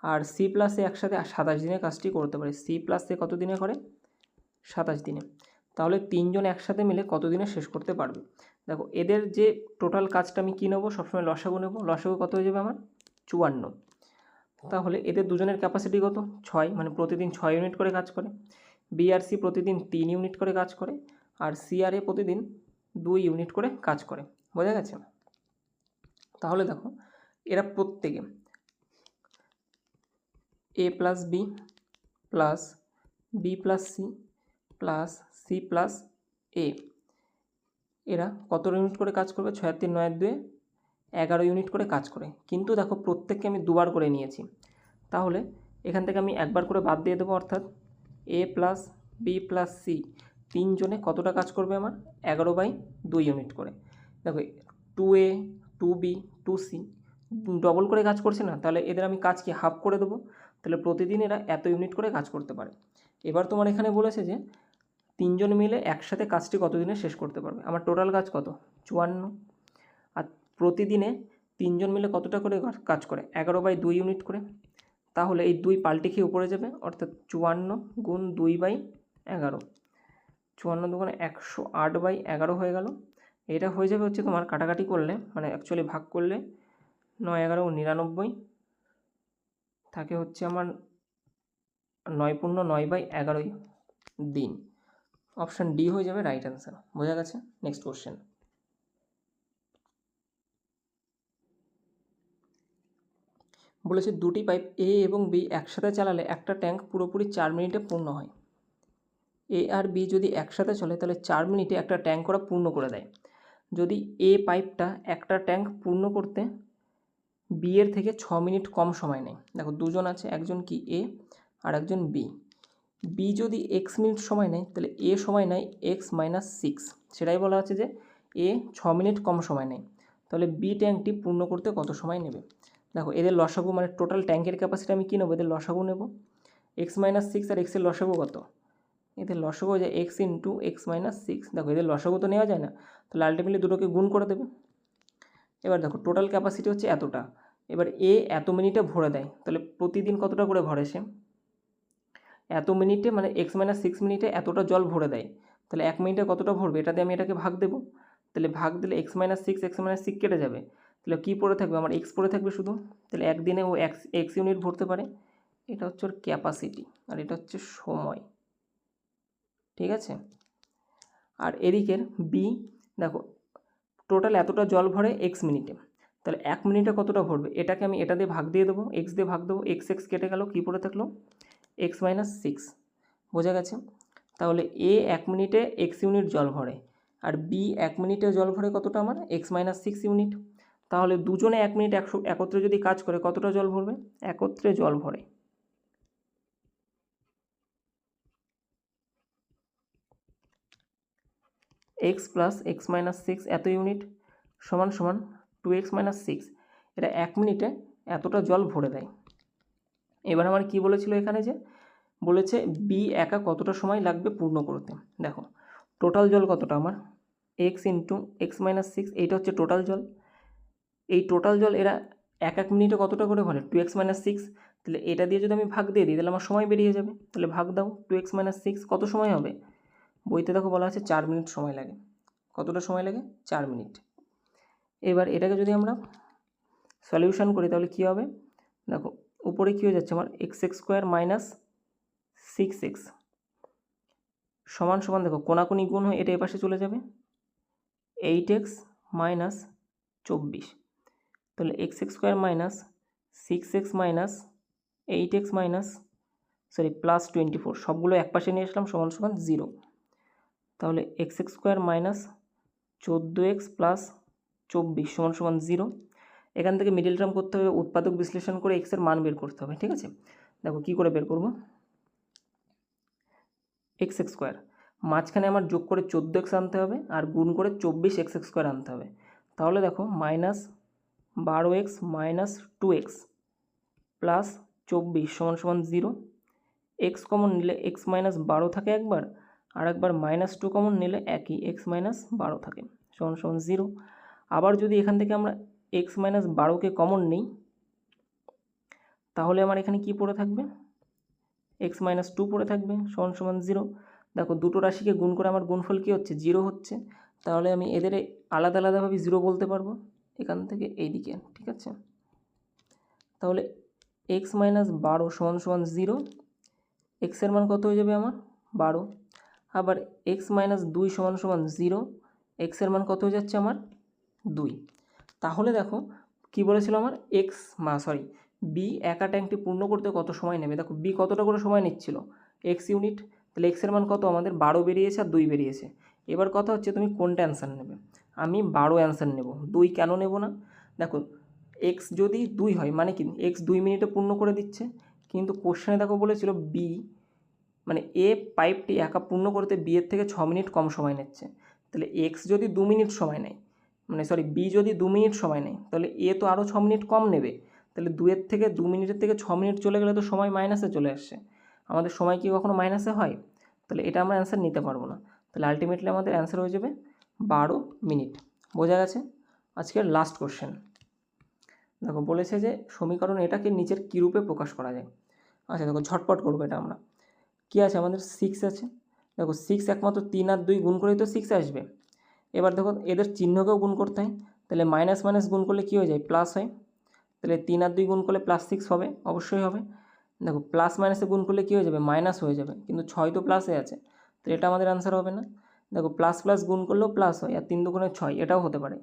আর সি প্লাস এ একসাথে 27 দিনে কাজটি করতে পারে, সি প্লাস এ কত দিনে করে 27 দিনে। তাহলে তিনজন একসাথে মিলে কত দিনে শেষ করতে পারবে। দেখো এদের যে টোটাল কাজটা আমি কী নেবো, সবসময় লসাগু নেব। লসাগু কত হয়ে যাবে আমার? 54। তাহলে এদের দুজনের ক্যাপাসিটি কত? 6, মানে প্রতিদিন 6 ইউনিট করে কাজ করে। বি আর সি প্রতিদিন 3 ইউনিট করে কাজ করে, আর সি আর এ প্রতিদিন 2 ইউনিট করে কাজ করে। বোঝা গেছে? তাহলে দেখো এরা প্রত্যেকে A plus B plus B plus C plus C plus A, এরা কত ইউনিট করে কাজ করবে? 6 আর 3 9 আর 2 11 ইউনিট করে কাজ করে। কিন্তু দেখো প্রত্যেককে আমি দুবার করে নিয়েছি, তাহলে এখান থেকে আমি একবার করে বাদ দিয়ে দেবো, অর্থাৎ এ প্লাস বি প্লাস সি তিনজনে কতটা কাজ করবে আমার? 11/2 ইউনিট করে। দেখো 2A 2B 2C ডবল করে কাজ করছে না, তাহলে এদের আমি কাজ কি হাফ করে দেবো, তাহলে প্রতিদিন এরা এত ইউনিট করে কাজ করতে পারে। এবার তোমার এখানে বলেছে যে তিনজন মিলে একসাথে কাজটি কতদিনে শেষ করতে পারবে। আমার টোটাল কাজ কত? 54। আর প্রতিদিনে তিনজন মিলে কতটা করে কাজ করে? 11/2 ইউনিট করে। তাহলে এই 2 পাল্টে খেয়ে উপরে যাবে, অর্থাৎ 54 গুণ 2/11, 54 দুগুণে 108/11 হয়ে গেল। এটা হয়ে যাবে হচ্ছে তোমার কাটাকাটি করলে, মানে অ্যাকচুয়ালি ভাগ করলে 9 11 99 থাকে হচ্ছে আমার 9×9/11 দিন। অপশান ডি হয়ে যাবে রাইট অ্যান্সার। বোঝা গেছে? Next question. বলেছে দুটি পাইপ এ এবং বি একসাথে চালালে একটা ট্যাঙ্ক পুরোপুরি 4 মিনিটে পূর্ণ হয়। এ আর বি যদি একসাথে চলে তাহলে 4 মিনিটে একটা ট্যাঙ্ক ওরা পূর্ণ করে দেয়। যদি এ পাইপটা একটা ট্যাঙ্ক পূর্ণ করতে বি এর থেকে 6 মিনিট কম সময় নেয়। দেখো দুজন আছে, একজন কি এ আর একজন বি। বি যদি এক্স মিনিট সময় নেয় তাহলে এ সময় নেয় x-6, সেটাই বলা আছে যে এ 6 মিনিট কম সময় নেয়। তাহলে বি ট্যাঙ্কটি পূর্ণ করতে কত সময় নেবে? দেখো এদের লসাগু, মানে টোটাল ট্যাঙ্কের ক্যাপাসিটি আমি কী নেবো? এদের লসাগু নেব। x-6 আর এক্সের লসাগু কত? এদের লসাগু হয়ে যায় x × x-6। দেখো এদের লসাগু তো নেওয়া যায় না, তাহলে আলটিমেটলি দুটোকে গুণ করে দেবে। এবার দেখো টোটাল ক্যাপাসিটি হচ্ছে এতটা। এবার এ এত মিনিটে ভরে দেয়, তাহলে প্রতিদিন কতটা করে ভরে সে? এত মিনিটে, মানে x-6 মিনিটে এতটা জল ভরে দেয়, তাহলে 1 মিনিটে কতটা ভরবে? এটা দিয়ে আমি এটাকে ভাগ দেবো, তাহলে ভাগ দিলে x-6 কেটে যাবে, তাহলে কী পড়ে থাকবে? আমার x পড়ে থাকবে শুধু। তাহলে একদিনে ও x ইউনিট ভরতে পারে। এটা হচ্ছে ওর ক্যাপাসিটি, আর এটা হচ্ছে সময়। ঠিক আছে? আর এদিকের বি দেখো টোটাল এতটা জল ভরে x মিনিটে, তাহলে 1 মিনিটে কতটা ভরবে? এটাকে আমি এটা দিয়ে ভাগ দিয়ে দেবো, x দিয়ে ভাগ দেবো, x কেটে গেল, কী পড়ে থাকলো? x-6। বোঝা গেছে? তাহলে এ 1 মিনিটে x ইউনিট জল ভরে, আর বি 1 মিনিটে জল ভরে কতটা? আমার x-6 ইউনিট। তাহলে দুজনে 1 মিনিট একত্রে যদি কাজ করে কতটা জল ভরবে? একত্রে জল ভরে x + x-6 এত ইউনিট সমান সমান 2x-6। এটা 1 মিনিটে এতটা জল ভরে দেয়। এবার আমার কি বলেছিল এখানে, যে বলেছে বি একা কতটা সময় লাগবে পূর্ণ করতে। দেখো টোটাল জল কতটা আমার? x × x-6, এইটা হচ্ছে টোটাল জল। এই টোটাল জল এরা 1 মিনিটে কতটা করে ভরে? 2x-6। তাহলে এটা দিয়ে যদি আমি ভাগ দিয়ে দিই তাহলে আমার সময় বেরিয়ে যাবে। তাহলে ভাগ দাও, 2x-6 কত সময় হবে? বইতে দেখো বলা আছে 4 মিনিট সময় লাগে। কতটা সময় লাগে? 4 মিনিট। এবার এটাকে যদি আমরা সলিউশন করি তাহলে কী হবে? দেখো উপরে কী হয়ে যাচ্ছে আমার? x² - 6x সমান সমান, দেখো কোনাকুনি গুণ হয়ে এটা এপাশে চলে যাবে, 8x - 24। তাহলে x² - 6x - 8x + 24 সবগুলো এক পাশে নিয়ে আসলাম, সমান সমান 0। তাহলে x² - 14x + 24 সমান সমান 0। এখান থেকে মিডল টার্ম করতে হবে, উৎপাদক বিশ্লেষণ করে x এর মান বের করতে হবে। ঠিক আছে? দেখো কী করে বের করব? x² মাঝখানে আমার যোগ করে 14x আনতে হবে, আর গুণ করে 24x² আনতে হবে। তাহলে দেখো -12x - 2x + 24 সমান সমান 0। x কমন নিলে x - 12 থাকে একবার, আর একবার -2 কমন নিলে একই x - 12 থাকে, সমান সমান 0। আবার যদি এখান থেকে আমরা x - 12কে কমন নিই তাহলে আমার এখানে কি পড়ে থাকবে? x - 2 পড়ে থাকবে, সমান সমান 0। দেখো দুটো রাশিকে গুণ করে আমার গুণফল কী হচ্ছে? 0 হচ্ছে। তাহলে আমি এদের আলাদা আলাদাভাবে 0 বলতে পারবো এখান থেকে এই দিকে, ঠিক আছে। তাহলে x - 12 = 0, এক্সের মান কত হয়ে যাবে আমার 12। আবার x - 2 = 0, এক্সের মান কত হয়ে যাচ্ছে আমার 2। তাহলে দেখো কি বলেছিল আমার বি একা ট্যাঙ্কটি পূর্ণ করতে কত সময় নেবে। দেখো বি কতটা করে সময় নিচ্ছিল, x ইউনিট। তাহলে এক্সের মান কত আমাদের 12 বেরিয়েছে আর 2 বেরিয়েছে। এবার কথা হচ্ছে তুমি কোনটা অ্যান্সার নেবে। আমি 12 অ্যান্সার নেব, 2 কেন নেব না। দেখো এক্স যদি 2 হয় মানে কি এক্স 2 মিনিটে পূর্ণ করে দিচ্ছে, কিন্তু কোশ্চেনে দেখো বলেছিল বি মানে এ পাইপটি একা পূর্ণ করতে বি এর থেকে 6 মিনিট কম সময় নিচ্ছে। তাহলে এক্স যদি 2 মিনিট সময় নেয় বি যদি 2 মিনিট সময় নেয়, তাহলে এ তো আরও 6 মিনিট কম নেবে। তাহলে 2 মিনিটের থেকে 6 মিনিট চলে গেলে তো সময় মাইনাসে চলে আসছে। আমাদের সময় কি কখনো মাইনাসে হয়? তাহলে এটা আমরা অ্যান্সার নিতে পারবো না। তাহলে আলটিমেটলি আমাদের অ্যান্সার হয়ে যাবে 12 মিনিট। বোঝা গেছে? আজকের লাস্ট কোশ্চেন দেখো বলেছে যে সমীকরণ এটাকে নিচের কী রূপে প্রকাশ করা যায়। আচ্ছা দেখো ঝটপট করবো এটা আমরা। কী আছে আমাদের 6 আছে। দেখো 6 একমাত্র 3 আর 2 গুণ করেই তো 6 আসবে। এবার দেখো এদের চিহ্নকেও গুণ করতে হয়। তাহলে মাইনাস মাইনাস গুণ করলে কী হয়ে যায়, প্লাস হয়। তাহলে 3 আর 2 গুণ করলে +6 হবে, অবশ্যই হবে। দেখো প্লাস মাইনাসে গুণ করলে কী হয়ে যাবে, মাইনাস হয়ে যাবে, কিন্তু 6 তো প্লাসে আছে, তো এটা আমাদের অ্যান্সার হবে না। দেখো প্লাস প্লাস গুণ করলেও প্লাস হয়, আর 3 দুগুণে 6, এটাও হতে পারে।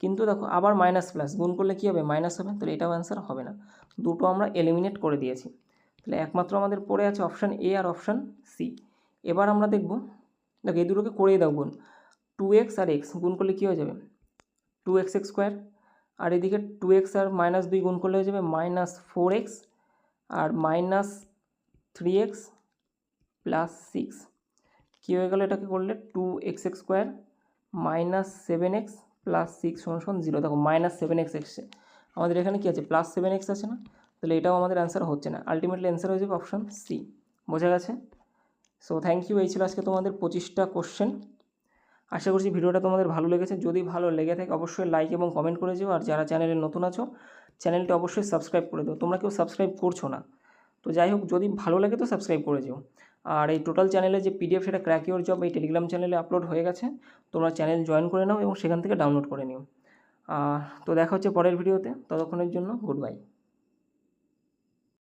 কিন্তু দেখো আবার মাইনাস প্লাস গুণ করলে কী হবে, মাইনাস হবে, তাহলে এটাও অ্যান্সার হবে না। দুটো আমরা এলিমিনেট করে দিয়েছি। তাহলে একমাত্র আমাদের পড়ে আছে অপশান এ আর অপশান সি। এবার আমরা দেখব, দেখো এই দুটোকে করেই দাও গুণ। 2x আর x গুণ করলে কী হয়ে যাবে, 2x²। আর এদিকে 2x আর -2 গুণ করলে হয়ে যাবে -4x আর -3x + 6। কী হয়ে গেল এটাকে করলে, 2x² -7x + 6 = 0। দেখো -7x এসছে, আমাদের এখানে কী আছে, +7x আছে না, তাহলে এটাও আমাদের অ্যান্সার হচ্ছে না। আলটিমেটলি অ্যান্সার হয়ে যাবে অপশান সি। বোঝা গেছে? So thank you. এই ছিল আজকে তোমাদের 25টা কোশ্চেন। আশা করছি ভিডিওটা তোমাদের ভালো লেগেছে। যদি ভালো লেগে থাকে অবশ্যই লাইক এবং কমেন্ট করে যেও। আর যারা চ্যানেলে নতুন আছো চ্যানেলটি অবশ্যই সাবস্ক্রাইব করে দাও। তোমরা কেউ সাবস্ক্রাইব করছো না, তো যাই হোক যদি ভালো লাগে তো সাবস্ক্রাইব করে যেও। আর এই টোটাল চ্যানেলে যে পিডিএফ সেটা ক্র্যাক ইওর জব এই টেলিগ্রাম চ্যানেলে আপলোড হয়ে গেছে, তোমরা চ্যানেল জয়েন করে নাও এবং সেখান থেকে ডাউনলোড করে নিও। তো দেখা হচ্ছে পরের ভিডিওতে, ততক্ষণের জন্য গুড বাই।